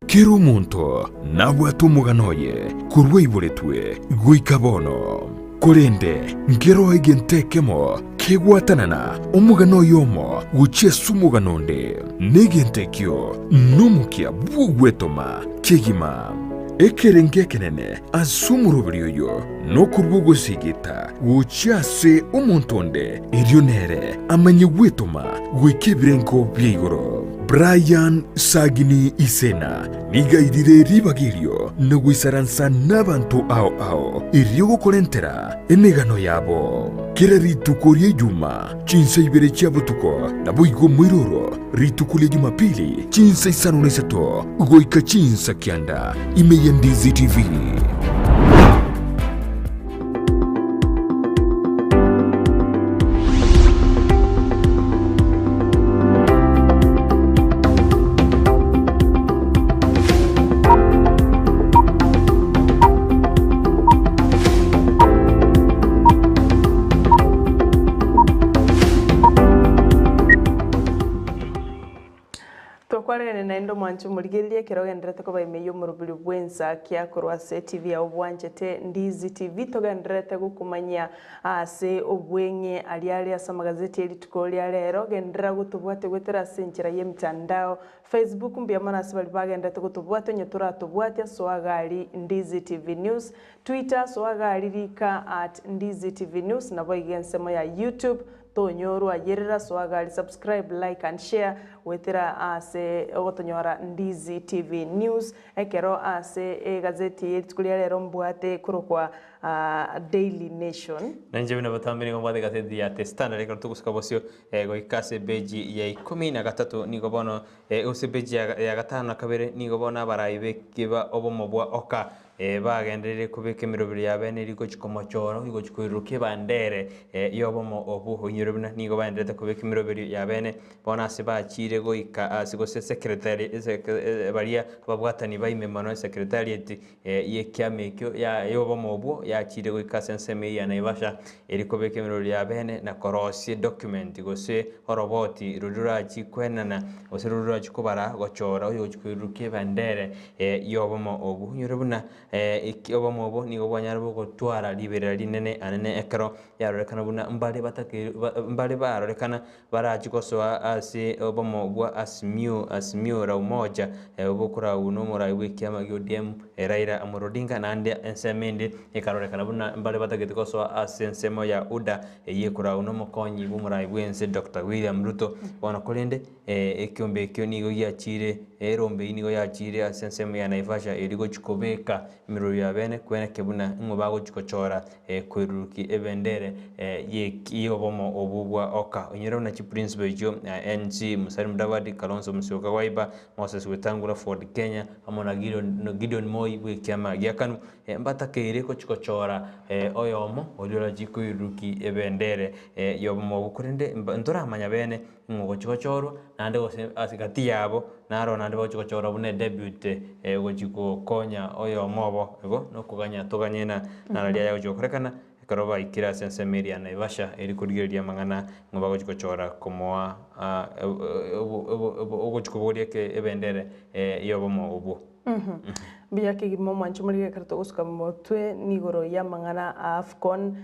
S2: kero omonto nabwate omoganoye korwa iboretwe goikabono korende nkero egentekemo kegwatanana omoganoyo omo gochiesu omoganonde negentekio nomokia bwogwetoma kegima ekerenge kenene asumurubirio yo nokorwa gosigita gochiase omontonde erio nere amanye gwetoma goikebirenko byeigoro Brian Sagini Isena nigairire ribagirio nogwisaransa n'abantu ao irio gokorentera emegano yabo kera rituko rya Juma chinsa ibere chiabutuko na boigo mwiroro rituko rya Jumapili chinsa isano na isato goika chinsa kianda imeya Ndizi TV
S9: Tokwarene na endo mwanchu muligelie kirogenderete ko baimeyo murubili bw'Ensakia korwa se TV ya obwanchete Ndizi TV togenderete gukumanya ase obwenye aliali asa magazeti elituko lya lero gendera gutubwate gwetera senchira ye mitandao Facebook mbiyamana asibali bagendete gutubwate nyetura tubwate soagali Ndizi TV News Twitter soagali rika @Ndizi TV News na boigensemo ya YouTube tonyoru ayerera soagali subscribe like and share gwetera ase ogotonyora Ndizi TV News ekero ase gazeti yetukulia lero mbwate kurokwa Daily Nation
S10: nanje bina batambiri ngo mbwate gazeti ya The Standard ekero tugusuka bosio goikase beji ya 13 nigo bono use beji ya gatano kabere nigo bona baraibe kiba obomo bwa oka bagenderere kubeka emirobiri yabene riko chikomochoro igo chikuiruke bandere yobomo obu onyirobina nigo baenderete kubeka emirobiri yabene bona se bachire goika asigo se secretary baria babwatani baime mano secretariat yekiamekyo ya yobomo obu yachire goika senseme ya Naivasha eriko beka emirobiri yabene na korosie document gose oroboti rudura chikwenana gose rudura chikubara gochora oyo chikuiruke bandere yobomo obu onyirobina ikiwa mobo nigo bwanyarabo gotwara libera linene anene ekero yarorekana buna mbale barorekana barachikosoa ase obomo bwa asimiu ra umoja obokura uno murai wekiama gyodem Raila Amolo Odinga nande ensemende ekarorekana buna mbale batagitikosoa ase ensemo ya UDA yekura uno mokonyi bumurai bwense Dr. William Ruto bona kolende ekiombe ekyo nigo yachire erombe nigo yachire ase ensemo ya Naivasha erigo chikobeka miro ya bene kwena kebuna ngobago chikochora kwiruki ebendere yobomo obubwa oka onyero na chi principal jo NG Musalim Davadi Kalonzo Musyoka Waiba Moses Wetangula Ford Kenya amona Gideon Moi bwekiama gyakanu mbatakere ko chikochora oyomo oliola jikwiruki ebendere yobomo bukurende ndora amanya bene ngo chikochoro nande gose asigati yabo naro nande bo chikochora bune debut gochiko konya oyomo ego no kuganya toganyena naralia ya ujokorekana karoba ikira sense media Naivasha eri kurigeria mangana ngoba gochikochora komoa ogochikoboria ke ebendere yobomo obu
S9: biya ke gimo manchu muri karto gusuka motwe nigoro ya mangana AFCON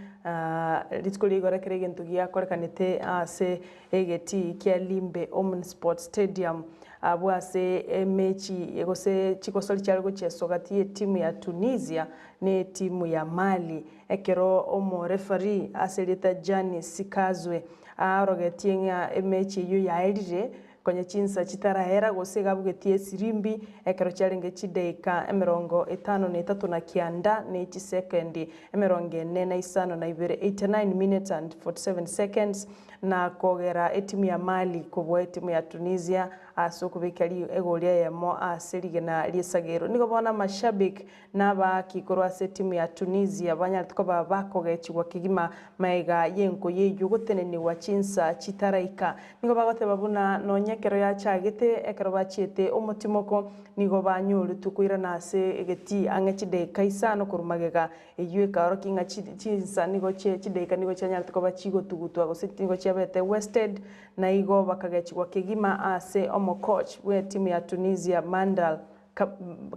S9: litskoli gora keregen tugia korekanete ase egeti kia limbe Omen Sports Stadium abwase mechi egose chikosoli cyargo chesogati timu ya Tunisia ne timu ya Mali ekero omo referee aselita Jani Sikazwe arogetienga mechi yo yairire kwenye chinsa chitarahera gose gabugetie sirimbi ekero cyarenge chideika 53 na kianda ne chi second 44 na ibere 89 minutes and 47 seconds na kogera etimu ya Mali kubwa etimu ya Tunisia asokubekali egolia yamo aserige na liesagero nigo bona mashabik naba kikorwa setimu ya Tunisia banyartko bakogechwa kigima maiga yenko yeyu goteneni wachinsa chitaraika nigo bagote babuna nonyekero ya chagete ekero bachiete omutimoko nigo banyuru tukuira nase egeti angechide kaisano kurumagega eyue karo kinga chinsa nigo chideka nigo chanyartko bachigo tugutwa gosetingo chabete Wested na igo bakagechwa kigima ase omo coach we timu ya Tunisia Mandal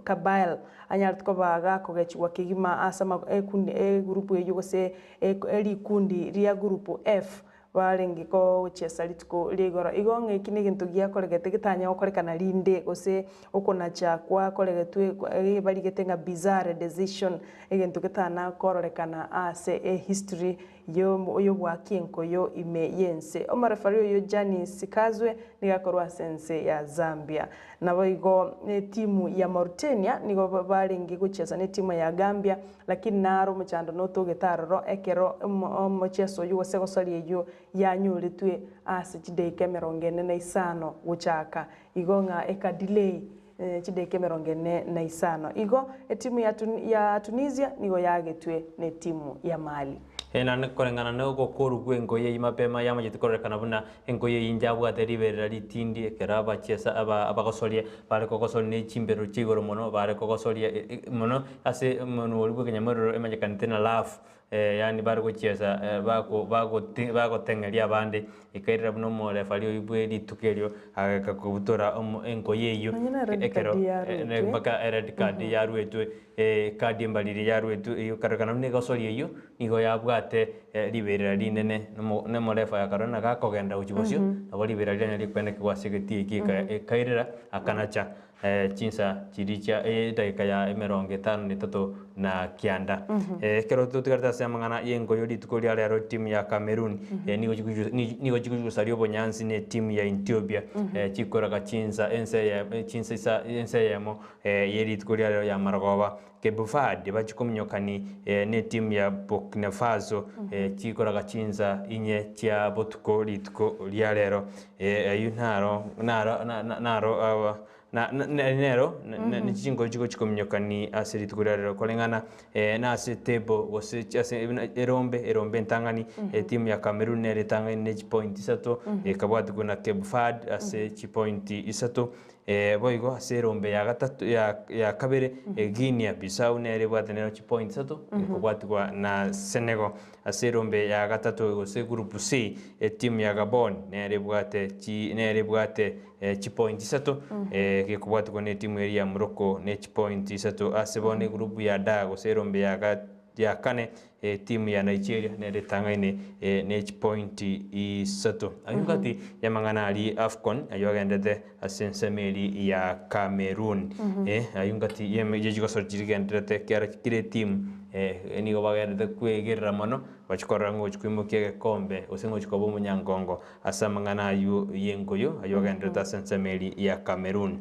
S9: Kabail anyartko baga kogechwa kigima asama kundi grupu yugose eri kundi ria grupu F barengiko chesalitko ligoro igonge kinigintu gia koregete gitanya okorekana linde gose okona chakwa koregetwe barigetenga bizarre decision egentu gitana kororekana ase history yo bwakinko yo ime yense omarefari yo Jani Sikazwe nigakorwa sense ya Zambia nabo igo timu ya Mauritania nigo barengi gucheza ne timu ya Gambia lakini naro muchando noto getarro ekero mocheso yo segosali yo yanyuritwe ase chideike 45 guchaka igonga eka delay chideike 45 igo timu ya Tunisia nigo yagetwe ne timu ya Mali
S10: ena korengana no gokoru gwengo ye mapema yamagitikorekana buna engo ye injabu ateriberera litindi ekeraba chesa abagosolie bare kokosoli ne chimbero chigoro mono bare kokosolie mono ase mono olibwe kenyamoro emanyakanite na laugh yani bare gochesa bago tengeria abande ikairira buno mo refalio ibwe litukerio akakubutora engo yeyo ekero ne baka red card yarwetwe kadi embaliri yarwetu iyo karekana ne gosolie yo nigo yabwate liberera linene ne morefa ya karona gakogenda uchibosio abo liberera linene likwene kwasegeti ikika kairira akanacha chinsa chiricha dakika ya 53 na kianda kero tutigarta semangana yengo yodi tukolia lero timu ya Cameroon nigo jikujusario bonyansi ne timu ya Ethiopia chikora chinsa ense yamo yeri tukolia lero ya Maragoba kebufad bachikomnyokani ne timu ya Burkina Faso chikora chinsa inye tia botuko litko lia lero ayunaro naro nero ni chingo chikomnyokani asiri tukurarero kolengana na setebo wose erombe ntangani timu ya Cameroon ne tangani ne point isato kabwatu kuna kebufad ase point isato boigo ase rombe ya gatatu ya kabere Guinea Bissau ne rebwate ne point isato kabwatu kwa na Senegal ase rombe ya gatatu wose group C timu ya Gabon ne rebwate point isato kekubwatu kone timu ya Morocco ne point isato asebone group ya dago serombe ya kane timu ya Nigeria ne retangaine ne point isato ayugati yamangana ali AFCON ayogendete asensemeli ya Cameroon ayungati yemejejigo sorjirigendete kire timu nigo bagende kwegera mano bachikorango chikwimukiye kombe osengo chikobo munyangongo asamangana yengoyo ayogende tasensemeli ya Cameroon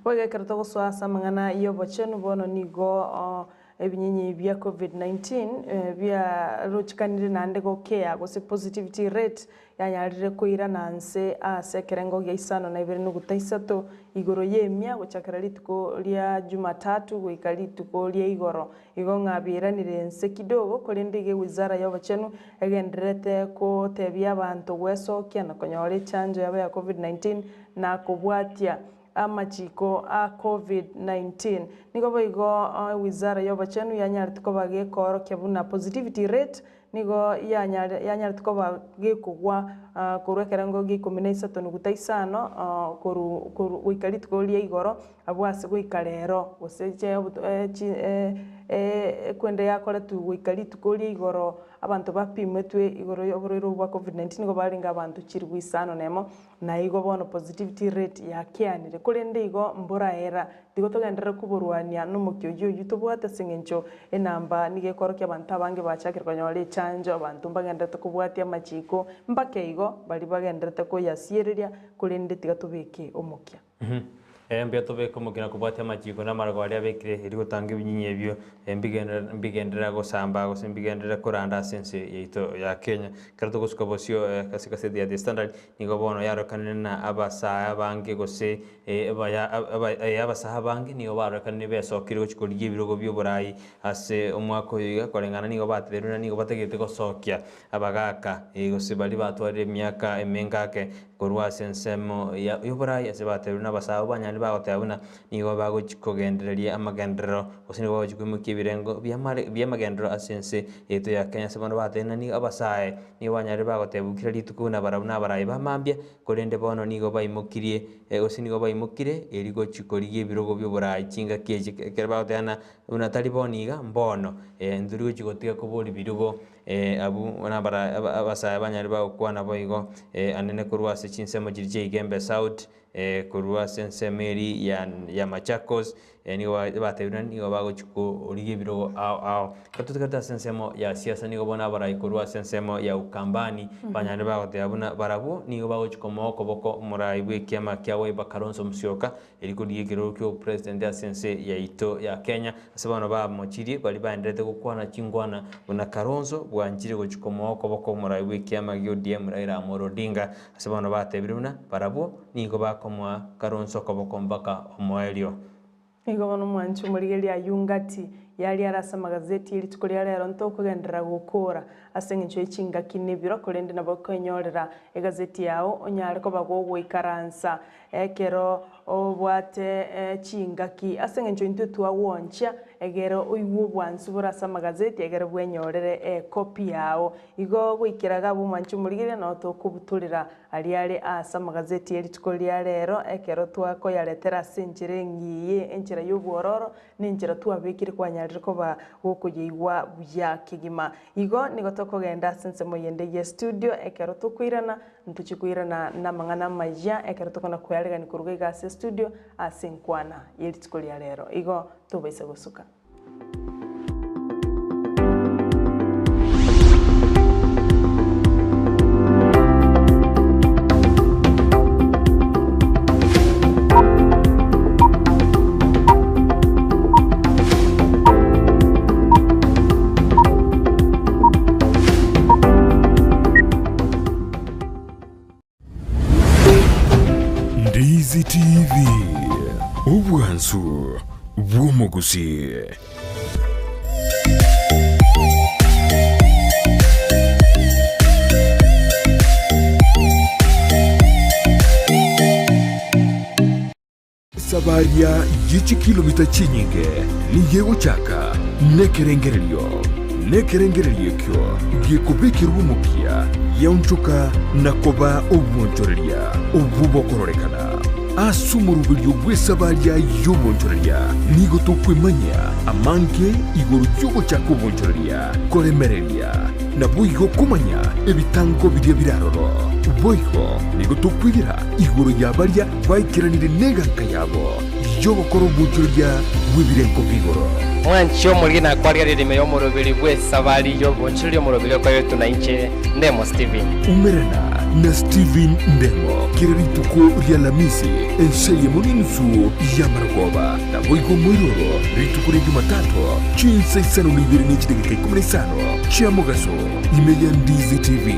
S9: wege kerto guswa asamangana iyo bochenu bono nigo ebinyinyi bya COVID-19 bya rochikanire nande gokea gose positivity rate yanyarire koira nanse asekerengo ya isano na 2.3 igoro yemya gochakara lituko lya Jumatatu goika lituko lya igoro igongabiranire nse kidogo kolendege wizara y'abachenu egenderete ko tebya abantu gwesokia na konyore chanjo ya COVID-19 na kubwatia amachiko a COVID-19 nigo boigo wizara y'abachenu yanyarituko bagekoro kebuna positivity rate nigo yanyarituko bagekugwa kurekerango gi13.5 koru wikalituko lya igoro abwase goikarero goseje kwende yakora tu wikalituko lya igoro abantu bapimetwe igoro y'oborero bwa COVID-19 nigo baringa abantu chirwisano nemo na igo bono positivity rate yakianire kolende igo mbura era digo togendera kuburwania numukyo yutubwate singencho enamba nigekoro kya abantu abange bachakira konyole chanjo abantu bagenda tukubwatia machiko mbake igo bali bagendera ko yasiereria kolende tigatubeke omukya
S10: mbia tobeko mukina kubwatia machiko na marago ali abekire iri gutanga ibinyinyi ebyo mbigendera gosamba gose mbigendera kuranda sense yito ya Kenya karato goskobosio kasikase dia the standard nigo bono yaro kanena abasa abange gose abasa abange nigo baro kanene besokire gochikoligie birogo byo burayi ase omwako yiga kolengana nigo bateruna nigo bategete gosokia abagaka gose bali batware myaka emengake korwa sensemo yo burayi ase bateruna basa banyani bagotabuna nigo bagochikogendereria amagendero gose nigo bagochikwimukia birengo bya magendero asense yeto ya Kenya sebano batena ni abasae ni wanyari bagotebukira litukuna barabuna barayi bamambye kolende bono nigo bayimukirie gose nigo bayimukire erigo chikorigie birogo byo burayi chinga keje kerbagotena unatali boniga mbono ndurigo chigotiga kubori birogo abu ona bara abasae banyari bagokwana boigo anene kurwase chinsemo jirije igembe South kurwa sensemeri ya Machakos nigo batebuna nigo bagochiko origie birogo ao katutukata sensemo ya siasa nigo bona barayi kurwa sensemo ya Ukambani banyane bagotebuna barabo nigo bagochiko moko boko murayi bwekema kyawe bakaronso musyoka eriko diegero kyo president ya sense ya ito ya Kenya asabano ba mochiri bali baenderete gukwana chingwana una karonso bwanjire gochiko moko boko murayi bwekema gyo DM Raila Amolo Odinga asabano batebiruna barabo nigo bakomwa karonso koboko mbaka omoelio
S9: igo bono mwanchu murigeli ayungati yali arasa magazeti ili tukolia lero ntokugendera gukura asengencho ichinga kinibiro kolende nabo konyorera egazeti yao onyare ko bagogwo ikaransa ekero obwate chingaki asengencho intutu awoncha egero uiwu bwansu burasa magazeti egero bwenyorere copy yao igo gwikiraga bumanchu murigeli no tokubutulira aliale asa magazeti ili tukolia lero ekero twako yaletera senjire ngiye enjira y'ubororo ninjira twabikire kwa rikoba wokuyiwa buya kigima igo nigotoko genda sense moyende ye studio ekero tukwirana ntuchikwira na mang'ana maja ekero tokona kwearegani kuruga igase studio ase nkwana yeri tukolia rero igo tubaise gusuka.
S2: Ndizi TV, ubwansu bw'omuguzi. Sabaria yichi kilomita chinyinge niyego chaka nekerengerelio kyo gikubikirwa umukia yaunchuka nakoba obwonchoreria obubokororeka asumurubiryo bw'esabaria y'obwonchoreria nigo tukwimanya amanke igoro y'ogo chaka obwonchoreria koremereria nabwo igo kumanya ebitango biria biraroro boigo nigo tukwigira igoro yabaria baikiranire neganka yabo y'obokoro obwonchoreria bw'ebirenko bigoro
S11: mwancho mulina kwaria ririme y'omurubiri bw'esabari y'obwonchoreria omurubiri kwayo tunainche Ndemo Steven
S2: umerana na Steven Ndemo kirarituko rya Lamisi enseye muninsu ya Maragoba na boigo mwiroro rituko rya Jumatatu chinsa isano nibiri n'ikitegeka 15 chia mugaso imeya Ndizi TV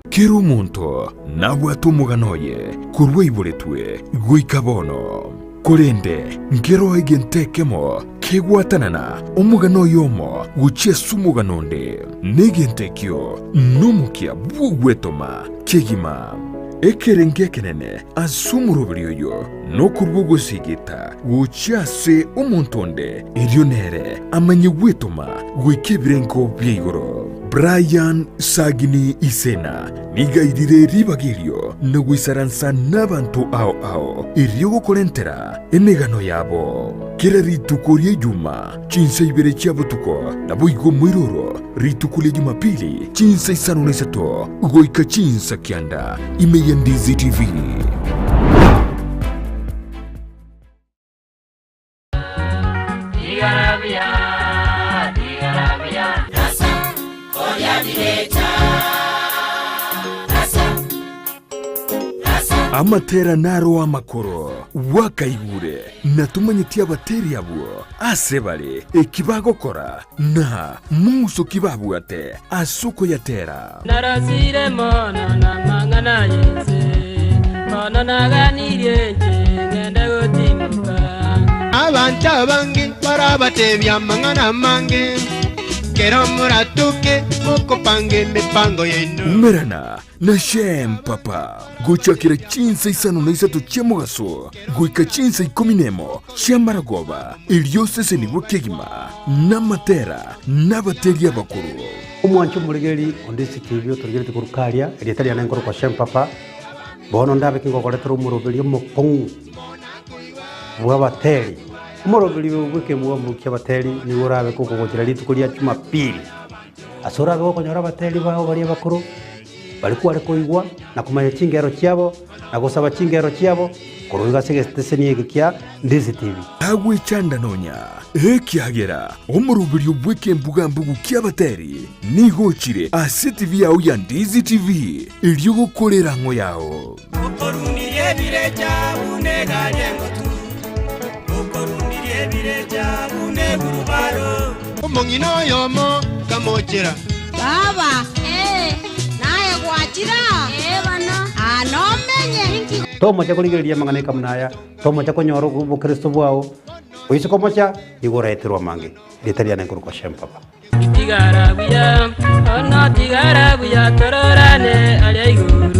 S2: kero omonto nabwo atumuganoye kurwa iboretwe gwikabono korende nkero egentekemo kegwatanana omugano yomo guchia sumuganonde negentekyo numukia bugwetoma kegima ekerenge kenene asumurubiryo no kurbugo sigita guchia se omontonde erionere amanye gwetoma gwikebirenko byigoro Brian Sagini Isena nigaidire ribagirio nugwisaransa n'abantu ao iryogo korentera emegano yabo kera rituko rya Juma chinsa ibere cyabutuko nabuigo mwiroro rituko rya Jumapili chinsa isano nesato goika chinsa kyanda imeya Ndizi TV amatera naro amakoro wakaigure natumanyiti abateri abo asebale ekibagokora na muso kibabwate asuko yatera
S5: narasire mono na mangana yese mono naganirie ngende gotimuka
S6: abantu abange barabatebya mangana mange kero muratuke mukopange mipango yenu
S2: umerana na shem papa guchakira chinsa isano na isatu chemugaso guika chinsa 11 Maragoba iliosese ni wekegima na matera na bateria bakuru
S7: umwancho muligeri Ndizi TV turigeri tukurukalia elietalia na ngoro kwa shem papa bono ndabe kingo koletero umurubiri mukong bwa bateri umurubiri bwike muwa mukia bateri ni urabe kuko gukira litukulia Jumapili asorabe ko nyora bateri baho bari bakuru balikuwa rekoigwa na kumanya chingero cyabo na gusaba chingero cyabo kuruga stegesteseni kya Ndizi TV
S2: agwe chanda nonya ekyagera omurubiri bwike mbugambugu kyabateri nigochire ase TV yawe ya Ndizi TV iliyo gukorera ngo yawo
S4: ukorundiye bireja uneganye ngotu ukorundiye bireja unegurubaro
S6: omongino yomo kamochera
S8: baba naye gwachira bana anomenye
S7: tomo cha kuligeria mangane kamnaya tomo cha konyoro bukristo bwao oise komocha igoreterwa mange letalia na ngoro kwa shem papa
S5: tigarabuya ona tigarabuya tororane aliaiguru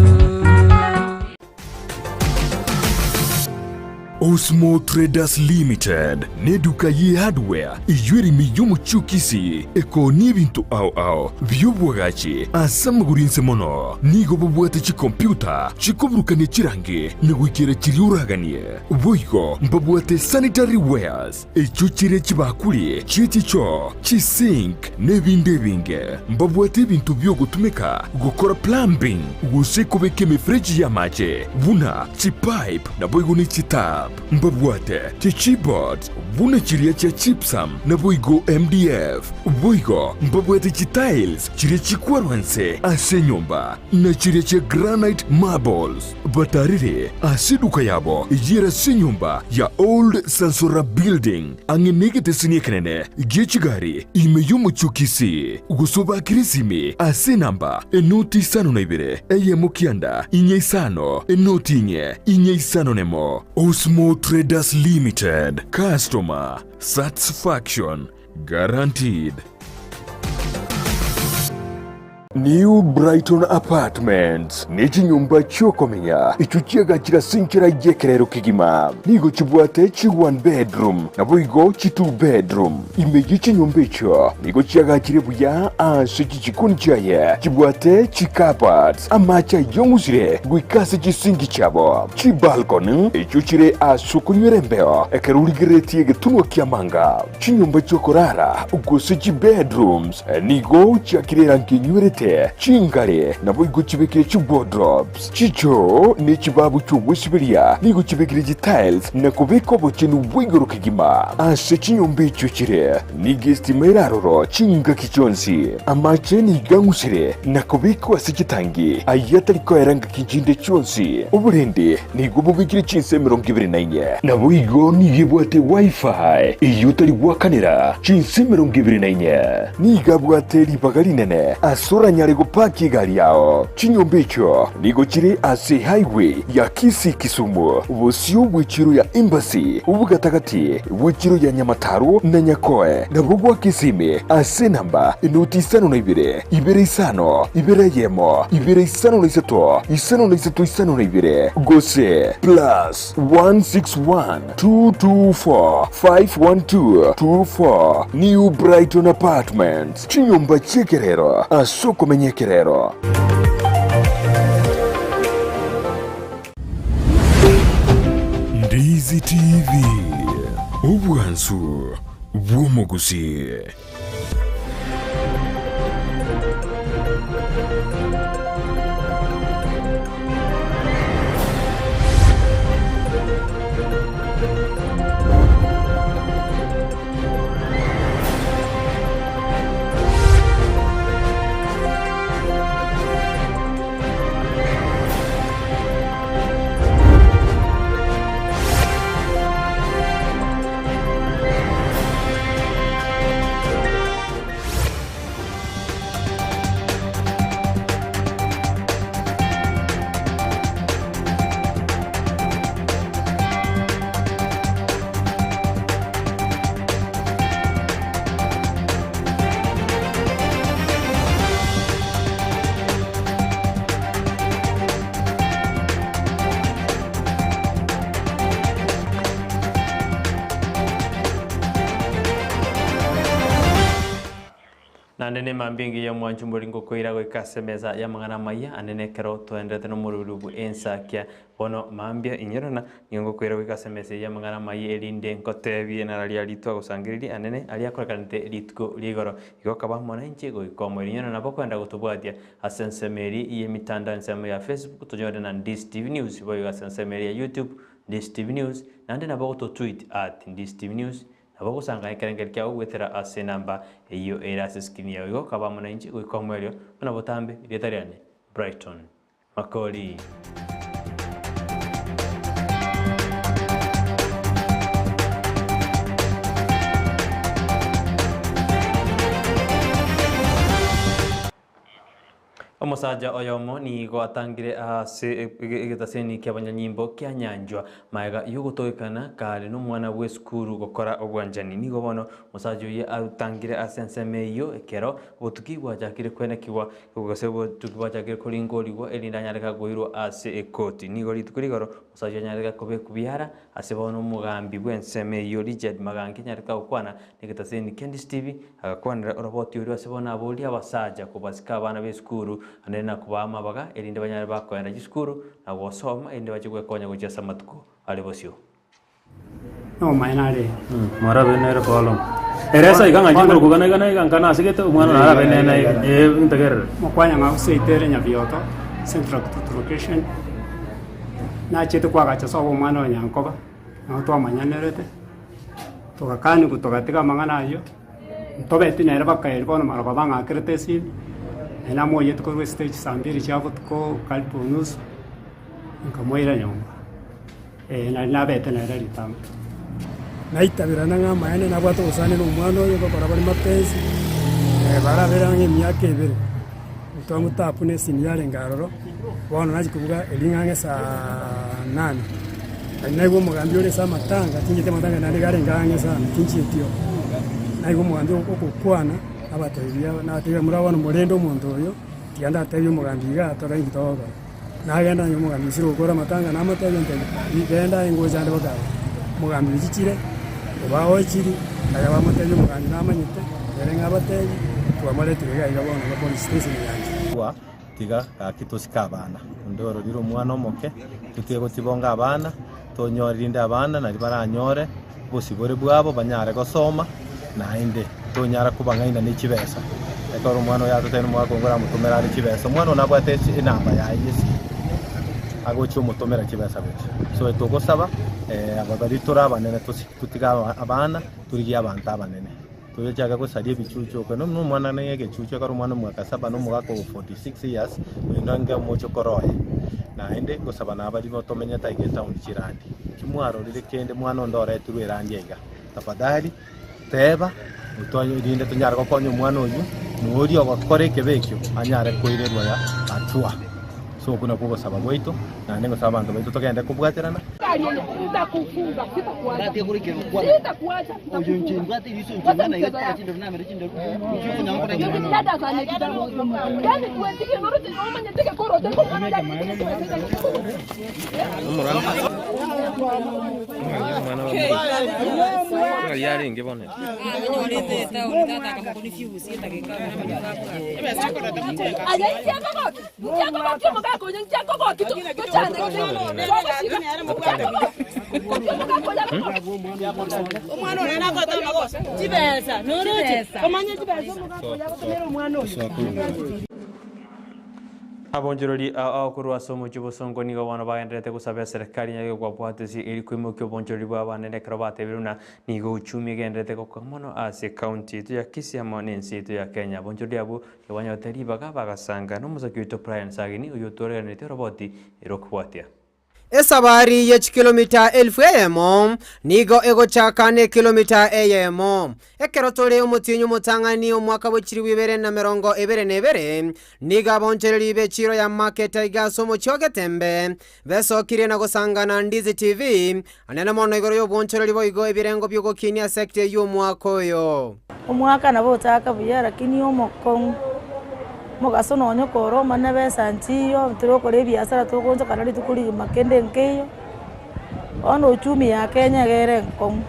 S2: Osmo Traders Limited ne duka ye hardware iyuri miyumu chukisi eko n'ibintu ao by'ubwagaci asamgurinse mono nigo bubwate ci computer cikoburukanye cirange nigwikira ciriuraganie boigo mbabwate sanitary wares icyo kire kibakuri cyo cisink n'ibindi binge mbabwate ibintu byo gutumika gukora plumbing gusekubeka imifreji y'amaje buna pipe na boigo ni tab mbabwate keyboard buna kiriya cha chipsam na boigo MDF boigo mbabwate tiles kiriya chikwarwanse ase nyumba na kiriya cha granite marbles batarire asiduka yabo yira se nyumba ya old sansora building angenegete siniekenene gechigari imeyumu chukisi gusoba kirisimi ase namba enoti sano na ibere eye mukianda inye isano enoti inye isano nemo Osmo Traders Limited. Customer satisfaction guaranteed. New Brighton Apartments niki nyumba cyokomenya icuciyaga kirasinkira yekerero kigima nigo kibwate ci 1 bedroom na boigo ci 2 bedroom imeji cy'inyumba cyo nigo kiyaga kirebuya ase kikikuni cyaye kibwate ci carpets amacha yomuzire gwikase kisingi cyabo ci balcony icyo kire asukunyerembeo ekerurigireti getuno kyamanga cy'inyumba cyo korara ugose ci bedrooms nigo cyakirera nkinyurete chingare na boigo kibekire ci wardrobes chicho ni kibabu cy'ubusibiriya nigo kibekire tiles na kubeko bokinu bwigoro kigima ase chinyumba icyo kire ni guest meraroro chinga kichonsi amache ni gangusire na kubeko asikitangi ayatari ko eranga kinjinde cyonsi uburende nigo bubikire cinse 24 na boigo ni yebwate wifi iyo tari bwakanira cinse 24 ni gabwate ribagarinene asura nyarego paki gari yao chinyumba icyo nigo kiri ase highway ya Kisumu ubusio bw'ikiro ya embassy ubugatagati bw'ikiro ya Nyamataro na Nyakoe na bugwa Kisime ase namba enoti isano na ibere isano ibere yemo ibere isano na isano na ibere gose plus 161 224 512 New Brighton Apartments chinyumba cyekerero asoko menyekerero. Ndizi TV ubwansu bw'umuguzi.
S10: Nandene mambingi ya mwanchumbori ngokoira gwikase meza ya mangana maya anene kero twendete no mururubu Ensakia bono mambia inyerana ngokoira gwikase meza ya mangana maya elinde nkotebie na rali alitwa gusangiriri anene ali akorakanite litko ligoro igokaba mona inchego ikomo inyerana bokwenda gutubwatia asensemeri ye mitanda nsema ya Facebook tujode na Ndizi TV News boyo asensemeri ya YouTube Ndizi TV News nande na boto tweet @Ndizi TV News abako sanga ikerengeri kyawo gwetera ase namba iyo era screen yawo yo kaba mona inchi ukomwelyo na botambe iretariane Brighton Makori. omosaja oyomo nigo atangire ase egetaseni kiabanyanyimbo kia nyanjwa maega yugotoikana kare n'omwana bwe skuru gokora obwanjani nigo bono mosaja oye atangire ase enseme iyo ekero obutuki bwajakire kwenekigwa gogose obutuki bwajakire koringorigwa erinda nyareka goirwa ase ekoti nigo rituko rigoro mosaja nyareka kubekubiara ase bono omogambi bw'enseme iyo Richard Magangi nyareka okwana negetaseni Kendis TV agakwanira oroboti orio ase bono abori abasaja kubasika abana b'eskuru ane na kubama baga erinde banyare bakoenda gisukuru na gosoma erinde bachigwe konya gochesa matuko ali bosio
S12: no mainare
S13: mara benere kolom eresa iganga jingoro kugana iganga asigete umwana nara benene integer
S12: mokwanya ngause itere nyabioto central location na chete kwa gacha so umwana wanyankoba na to amanyanerete tokakani kutokatika mangana ayo tobeti nere bakaye bono maroba banga kretesi ena moye tuko stage sambiri chavo tuko karibu nusu nkamoira nyomba na nabete na rali tam
S14: naitabira nanga mayane nabwato usane no mwana yo bakora bari mapenzi barabera myaka ibiri utongo tapune siniare ngaroro bono naji kuvuga elingange saa 8 naigo mugambi ore saa matanga tinjite matanga nani gare ngange sana tinchitio naigo mugambi okukwana abatebya natebya murabona murendo omuntu oyo tianda atebya omugambi gatora ingitoga nagenda nyo mugambi siro gukora matanga namatebya ntege igenda ingojande bagabo mugambi bikire obaho kiri aya bamatebya omugambi namanyite erenga abatebya twamale tugega igabona na police station yanje
S15: kwa tiga akitosika abana ndoro riro mwana omoke tutego tibonga abana tonyorinda abana nari baranyore bosibore bwabo banyare gosoma nainde tonyara kubangaina n'ikibesa ekora umwana yatutene mwako ngora mutomera ari kibesa umwana nabwate inamba ya yesi agocho mutomera kibesa bete so etogosaba ababari turabanene tutiga abana turigiye abantu abanene tuyejaga ko sari bicucu ko no mwana nege cucu karo mwana mwaka saba no mwaka 46 years ndanga mucho koroye nainde gosaba nabari mutomenya taigeta unikirandi kimwaro rire kende mwana ndore turwerandega tafadhali teba utonyo irinde tunyara gokonya umwana uyu nuri ogakore kebekyo anyare koirerwa ya atua so kuna kugo saba goito na nengo saba bantu baito togenda kubwaterana
S16: ndakufunga sitakuacha ndati kuri kero kwa sitakuacha uyu nchindwa ati bisu nchindwa na yetu achindo na mere chindo uyu na ngora ngi dada sana kidamu yani kuendike ngoro mama nyeteke koro tengo mwana
S10: mwana yari ngebone
S16: nyorete ta unitata kama kunifiusi takika
S10: abonjorori aokuru asomo chibosongo nigo bana bagendete kusabya serikali yayo kwa bwatesi iri kwimukyo bonjorori bwa bana nekrobate biruna nigo uchumi gendete kwa mono ase county ya Kisiamo nensi ya Kenya bonjorori abu yabanyoteri bagasanga no muzakito Brian Sagini uyotore nete roboti irokwatia
S17: esabari ya kilomita 1000 yemo nigo ego chakane kilomita yemo ekerotole umutinyu mutangani omwaka bw'ekiri 2022 niga bonchereri bechiro ya market igaso mu kyogetembe besokire na gusangana Ndizi TV anene mono igoro yo bonchereri boigo ebirengo by'ogokinia sector y'omwaka oyo
S18: omwaka nabo taka buya lakini omokon mugaso nonyo koro mana besantiyo turokore biashara tukonza kanali tukuri makende nkeyo ono uchumi ya Kenya gere kom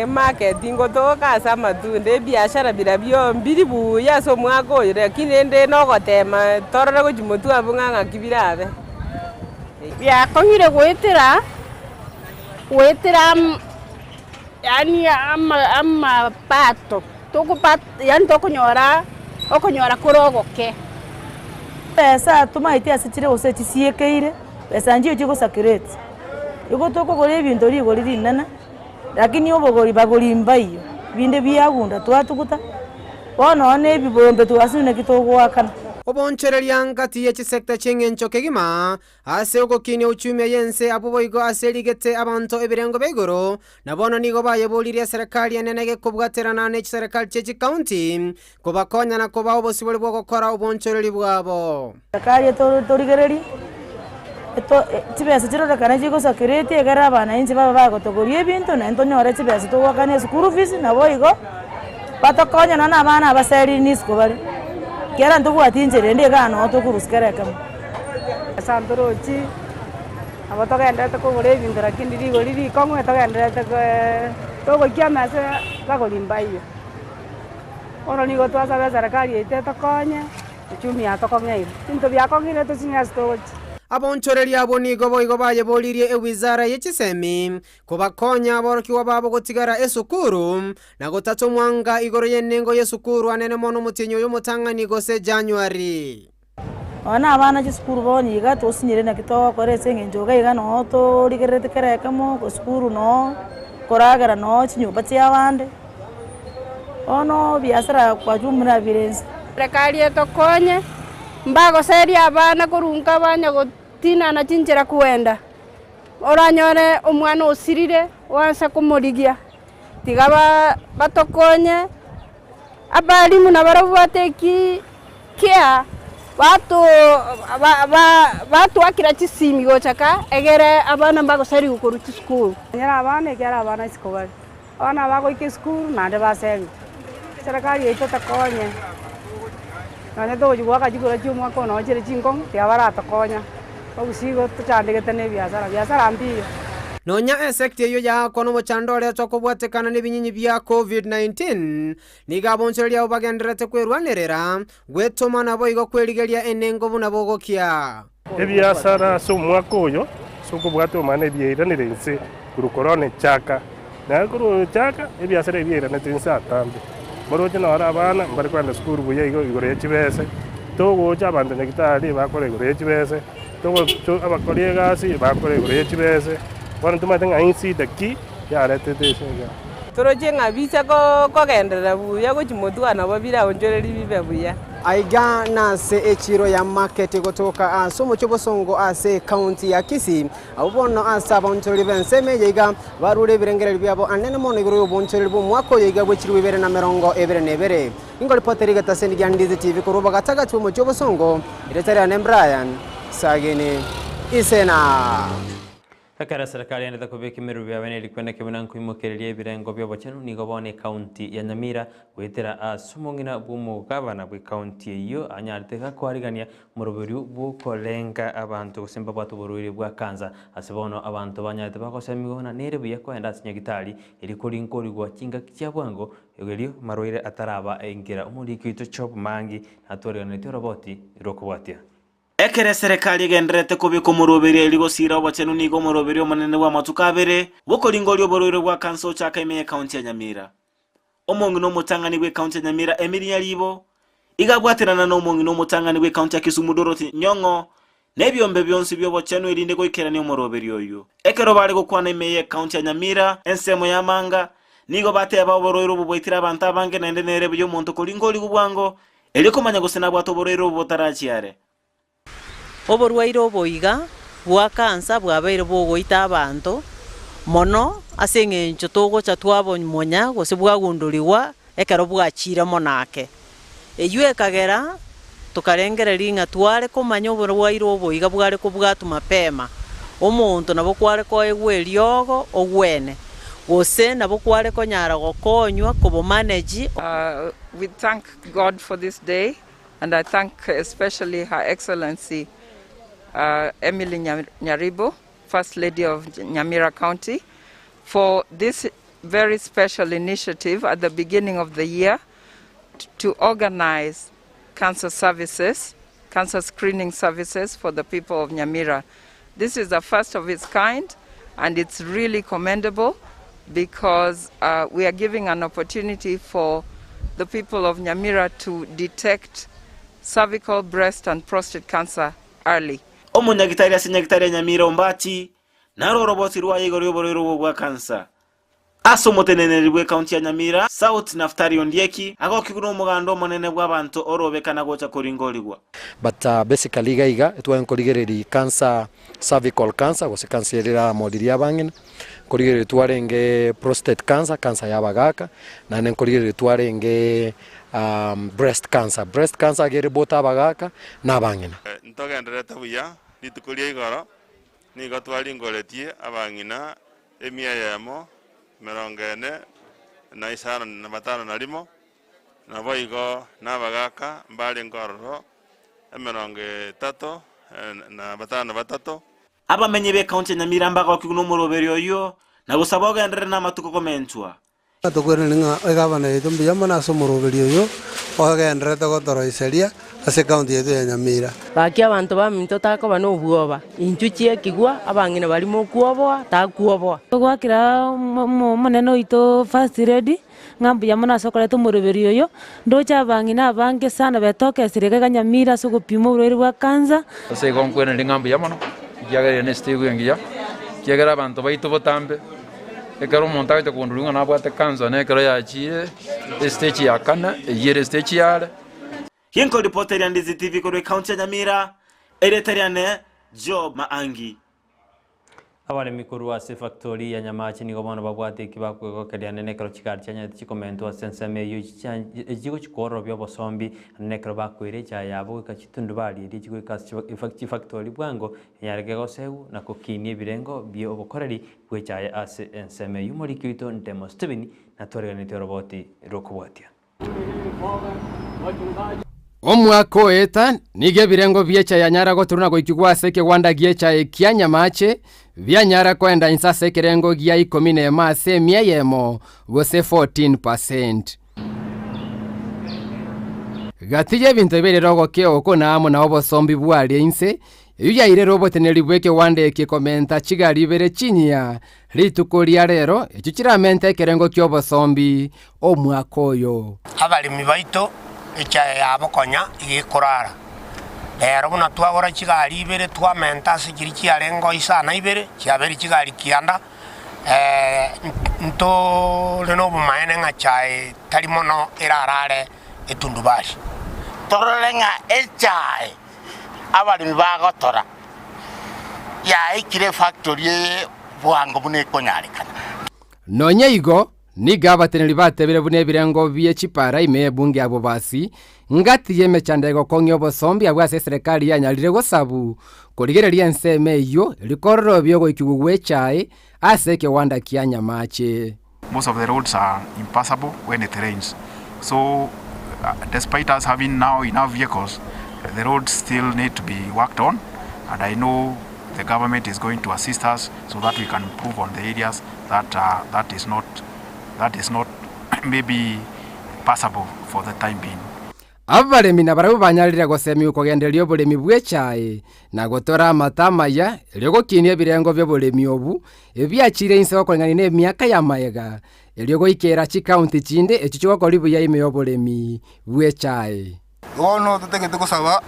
S19: marketing gotoka sama tunde biashara birabyo mbiri buya so mwago lakini ende no gotema torora go jimotu abunganga kibirabe
S20: ya kongire gwetira yani ama pato tokupat yani tokonyora okonyora kurogoke
S18: pesa tumaite asitire oseti siekeire pesa njio chiko sakrete yuko toko gore bintu ri gore rinana lakini obogori bagori mbayo binde byagunda twatukuta bono ne bibombe twasine kitogwakana
S17: obonchereria ngati yechisekta cheng'encho kegima ase ogokinia uchumi yense abo boigo aserigete abanto ebirengo beigoro nabono nigo bayebolirie serikali enene gekobwaterana ne serikali chechi county kobakonya na koba obosibori bwo gukora obonchereri bwabo.
S18: Serikali torigereri chibesa chirorekana chigosakireti egera abana inchi baba bagotogoria ebinto nento nyore chibesa togwakania school fees nabo igo batokonya na abana abaseri nisiko bari kera ntugwatinjire ndi gano tukurusikereka sandorochi abatogendete kugura ebinto lakini rigo riri kongwe togendete togokia mase gagorimba iyo ono nigo twasabe serikali itetokonye uchumi atokong'eire into biakong'ire tusinyasi togochi
S17: abonchoreri abo nigo boigo bayebolirie ewizara yechisemi kobakonya aborokiwa babo gotigara esukuru na gotatu mwanga igoro yenengo yesukuru anene mono mutinyo y'omutang'ani gose January.
S18: Ona abana chisukuru bonyiga tosinyire na kito korese ng'enjoga iga no torigerete kerekamo go sukuru no koragera no chinyumba chiabande ono biasara kwa jumla birense
S20: serikali etokonye mbago seria abana kurunga banya gotina na chinjira kuenda oranyore omwana osirire wansa kumurigia tigaba batokonye abalimu na barabwateki kia batu akira chisimi gochaka egere abana mbago seri gukuru school nyara abana egera abana sikobari abana bago iki school na de baseri serikali itotakonye nanya togojigwaka chigoro chiomwaka ono chire chinkong tiabaratokonya ogusigo tuchandegete ne biasara mbiyo
S17: nonya esekti eyo yako no mochandore twakobwatekana n'ebinyinyi bya COVID-19 nigabonchereria obagenderete kwerwanirira gwetoma nabo igo kwerigeria enengo buna bogokia
S21: ebiasara so mwaka oyo sokobwata omana ebieranire nse kurukorone chaka na kuru chaka ebiasara ebieranete nse atambe moroche na abana mbari kwenda skuru buya igoro yechibese togocha abantu nyagitari bakore igoro yechibese togo abakore gasi bakore igoro yechibese bwana tumatenga insi daki yarete desega
S19: toroche ngabisa ko gendera buya go chimotu ana babira onjoreri bibe buya
S17: aiga nase echiro ya market gotoka asomo chobosongo ase county ya Kisii abubono asa bonchori benseme yiga barure birengereri byabo anene mono iguru bonchori bo mwako yiga bwechiri bibere na merongo ebere nebere ingoli poteri gata gya Ndizi TV kuruba gataga chumo chobosongo iretari na Brian sagene isena
S10: Kakara serikali yenda kubiki miru bya bene likwenda kibuna nkuimokereria birengo byo bochenu nigo bone county ya Nyamira gwetera asumongina bumu gavana bwe county iyo anyarite gakwarigania murubiri bukolenga abantu gusimba batu bururi bwa kanza asibono abantu banyarite bakosemigona nere buye kwenda sinyagitari iri kuri nkori gwa kinga kya bwango yogerio maroire ataraba engira umuriki ito chop mangi atoriganete roboti irokobwatia
S22: ekere serikali egenderete kubika omuroberi erigosira obachenu nigo omuroberi omonene wa matukabere bokoringori oborore bwa kanso chaka ime county ya Nyamira omongi no mutangani bwe county ya Nyamira Emily Yaribo igabwaterana no omongi no mutangani bwe county ya Kisumu Dorothy Nyong'o nebyombe byonsi byobochenu erinde goikerania omuroberi oyo ekero bari gokwana ime county ya Nyamira ensemo ya manga nigo bateba oborore obubwitira abantu abange nende nere byo monto koringori gubwango erikomanya gusena bwato oborore obotarachiare
S23: oborwaire oboiga bwa kansa bwabaire bogoita abantu mono ase eng'encho togocha twabomonya gose bwagunduriwa ekero bwachire monake eywo ekagera tukarengereria ng'a tware komanya oborwaire oboiga bware kobwatu mapema omonto nabo kware koegwa eriogo ogwene gose nabo kware konyara gokonywa kobomanage.
S24: We thank God for this day and I thank especially Her Excellency Emily Nyaribo, First Lady of Nyamira County, for this very special initiative at the beginning of the year to organize cancer services, cancer screening services for the people of Nyamira. This is the first of its kind and it's really commendable because we are giving an opportunity for the people of Nyamira to detect cervical, breast and prostate cancer early.
S22: Omunyagitari asinyagitari Nyamira ombati naro roboti rwa igoro yoborero bwa kansa Aso moteneneri bwe county ya Nyamira South Naftari Ondieki agokiguno mugando monene bw'abantu orobekana gocha kuringoligwa.
S1: But basically gaiga twankorigereri cancer, cervical cancer gose cancer ya modiria bangina korigere twarenge prostate cancer, cancer ya bagaka na nenkorigere twarenge breast cancer gere bota bagaka na bangina.
S3: Ntogendere tabuya litukulia igoro nigo twaringoretie abangina emia yamo merongene na isana na matano na limo na boigo na bagaka mbali ngororo emeronge tato na batano batato
S22: abamenye be county Nyamira mbaga kiguno muroberi oyo na gusaba ogendere na matuko komentwa
S9: atokwere ninga egabana yetu mbiyama na somoroberi oyo ogendere togotoro iseria ase county yetu ya Nyamira
S11: baki abantu baminto takoba no buoba inchuchie kigwa abangine barimo kuoboa takuoboa gwakira moneno ito first ready ngambu ya mona sokole to muruberi yoyo ndocha bangina bange sana betoke sirega Nyamira so gupimo urweri bwa kanza
S25: ase gonkwene ngambu ya mono yagere ne stegu ngiya kigera abantu baito botambe ekero montaje kundurunga na bwate kanza ne kero ya chire stage ya kana yere stage yale
S22: Hinko reporter ya Ndizi TV kwa county ya Nyamira eretariane Job Maangi.
S10: Abale mikuru ase factory ya Nyamache nigo bono babwate kibakwe kaliane nekro chikari chanya chikomento asenseme yo jigo chikoro byo bosombi nekro bakwire cha yabo kachitundu bali ri jigo kasi factory bwango yarege goseu na kokinie birengo byo obokoreri bwecha ase enseme yumori kito ndemo Steven na torganite roboti rokubwatia.
S26: Omwaka oeta nige birengo byecha ya Nyara turuna goikigwa seke wanda giecha ekia Nyamache bya Nyara kwenda insa seke rengo gia 10 mase mieyemo gose 14%. Gatije bintu birero keo kona amo na obosombi bwali inse yuya ire roboteneri bweke wanda ekikomenta chigali bere chinya litukolia rero ekichiramente kerengo kyobosombi omwaka oyo
S27: abalimi baito echa yabo konya igikurara rero buna twagora chigali ibere twamenta sikiri chiarengo isana ibere chiabere chigali kianda nto leno bumaene ngachae talimono irarare etundubari torolenga echai abalimi bagotora ya ikire factory bwango bune konyarikana
S26: nonye igo niga bateneri batebere bune birengo bye chipara ime bunge abo basi ngati yeme chandego kongyo bosombi abwase serikali ya Nyarire gosabu korigereria enseme iyo likororo byogo ikigugwe chai aseke wanda kia Nyamache.
S28: Most of the roads are impassable when it rains, so despite us having now enough vehicles, the roads still need to be worked on, and I know the government is going to assist us so that we can improve on the areas that is not maybe passable for the time being.
S26: Abalemi na barabu banyarire gosemi ukogenderio bulemi bwechae na gotora matamaya eliogo kinie birengo byo bulemi obu ebyachire inse okorengani ne myaka ya mayega eliogo ikera chi county chinde echicho kolibu ya ime obulemi bwechae
S27: wono tutegete kusaba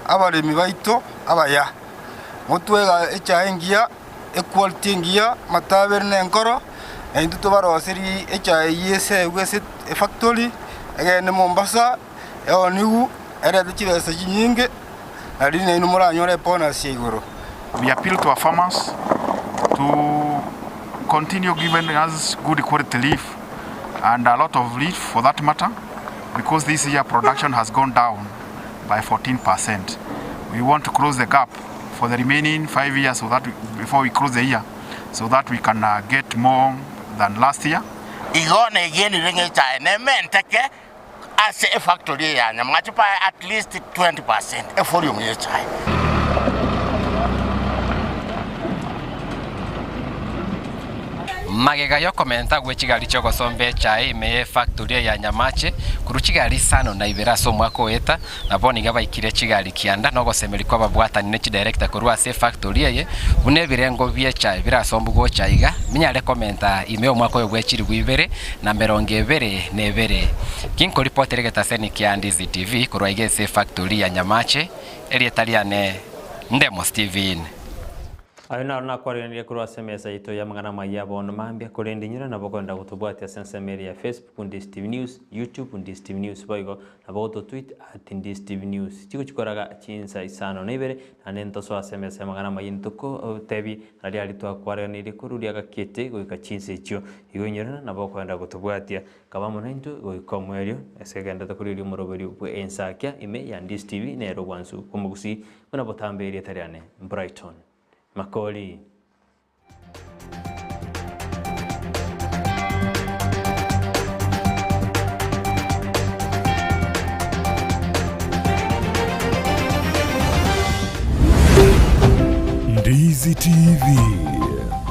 S27: abalemi baito abaya mutwega echae ngia equality ngia matabere nenkoro enduto baroseri echae yese wese factory egene Mombasa nigu era chibesa chinyinge alini ino muranyore pona siguro.
S28: We appeal to our farmers to continue giving us good quality leaf and a lot of leaf for that matter, because this year production has gone down by 14%. We want to close the gap for the remaining 5 years so that before we close the year, so that we can get more than last year.
S27: Igone again ringe cha ne menteke as a factory ya Nyamache pa at least 20% e for yung chai.
S26: Magega yo komenta gwechigali choko sombe chai me factory ya Nyamache kuruchigali sano na iberaso mwako eta na boni gaba ikire chigali kianda no gosemeri kwa babwata ni nechi director kurwa se factory ye une birengo bye chai biraso mbugo chaiga minyale komenta imeo mwako yo gwechiri gwibere na meronge bere nebere kinko reporter geta seni kia Ndizi TV kurwa igese factory ya Nyamache eli etaliane Ndemo Steven.
S10: Ayuna na kwaranira kuri SMS ito ya mangana mayabo no mambia kurendinyira nabo kwenda kutubwatia sensemeri ya Facebook Ndizi TV News, YouTube Ndizi TV News boigo nabo to tweet @Ndizi TV News. Chiko chikoraga chinsa isano nebere anento so SMS mangana mayintuko tebi ali ali to kwaranira kuri ya gakete goika chinsa icho igonyera nabo kwenda kutubwatia kabamo nainto goika mwerio esegenda to kuri muroberi bwe Ensakia ime ya Ndizi TV nero wansu kumugusi kuna botambe tariane Brighton Makori.
S2: Ndizi TV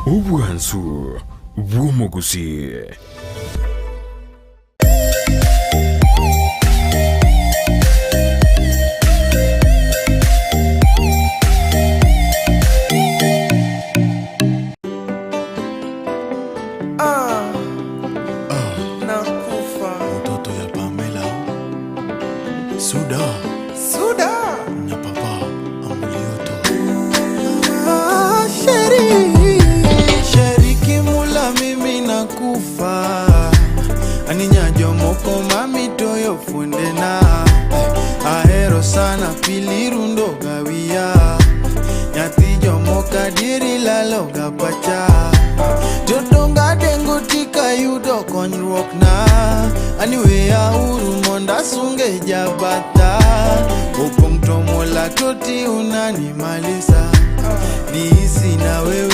S2: Ubwansu Bwumugusi.
S4: Ahero sana pilirundo gawia nyati jomoka diri laloga pacha jotonga dengo tika yudo konyruok na aniweya uru monda sunge jabata opong tomola toti unani malisa niisi na wewe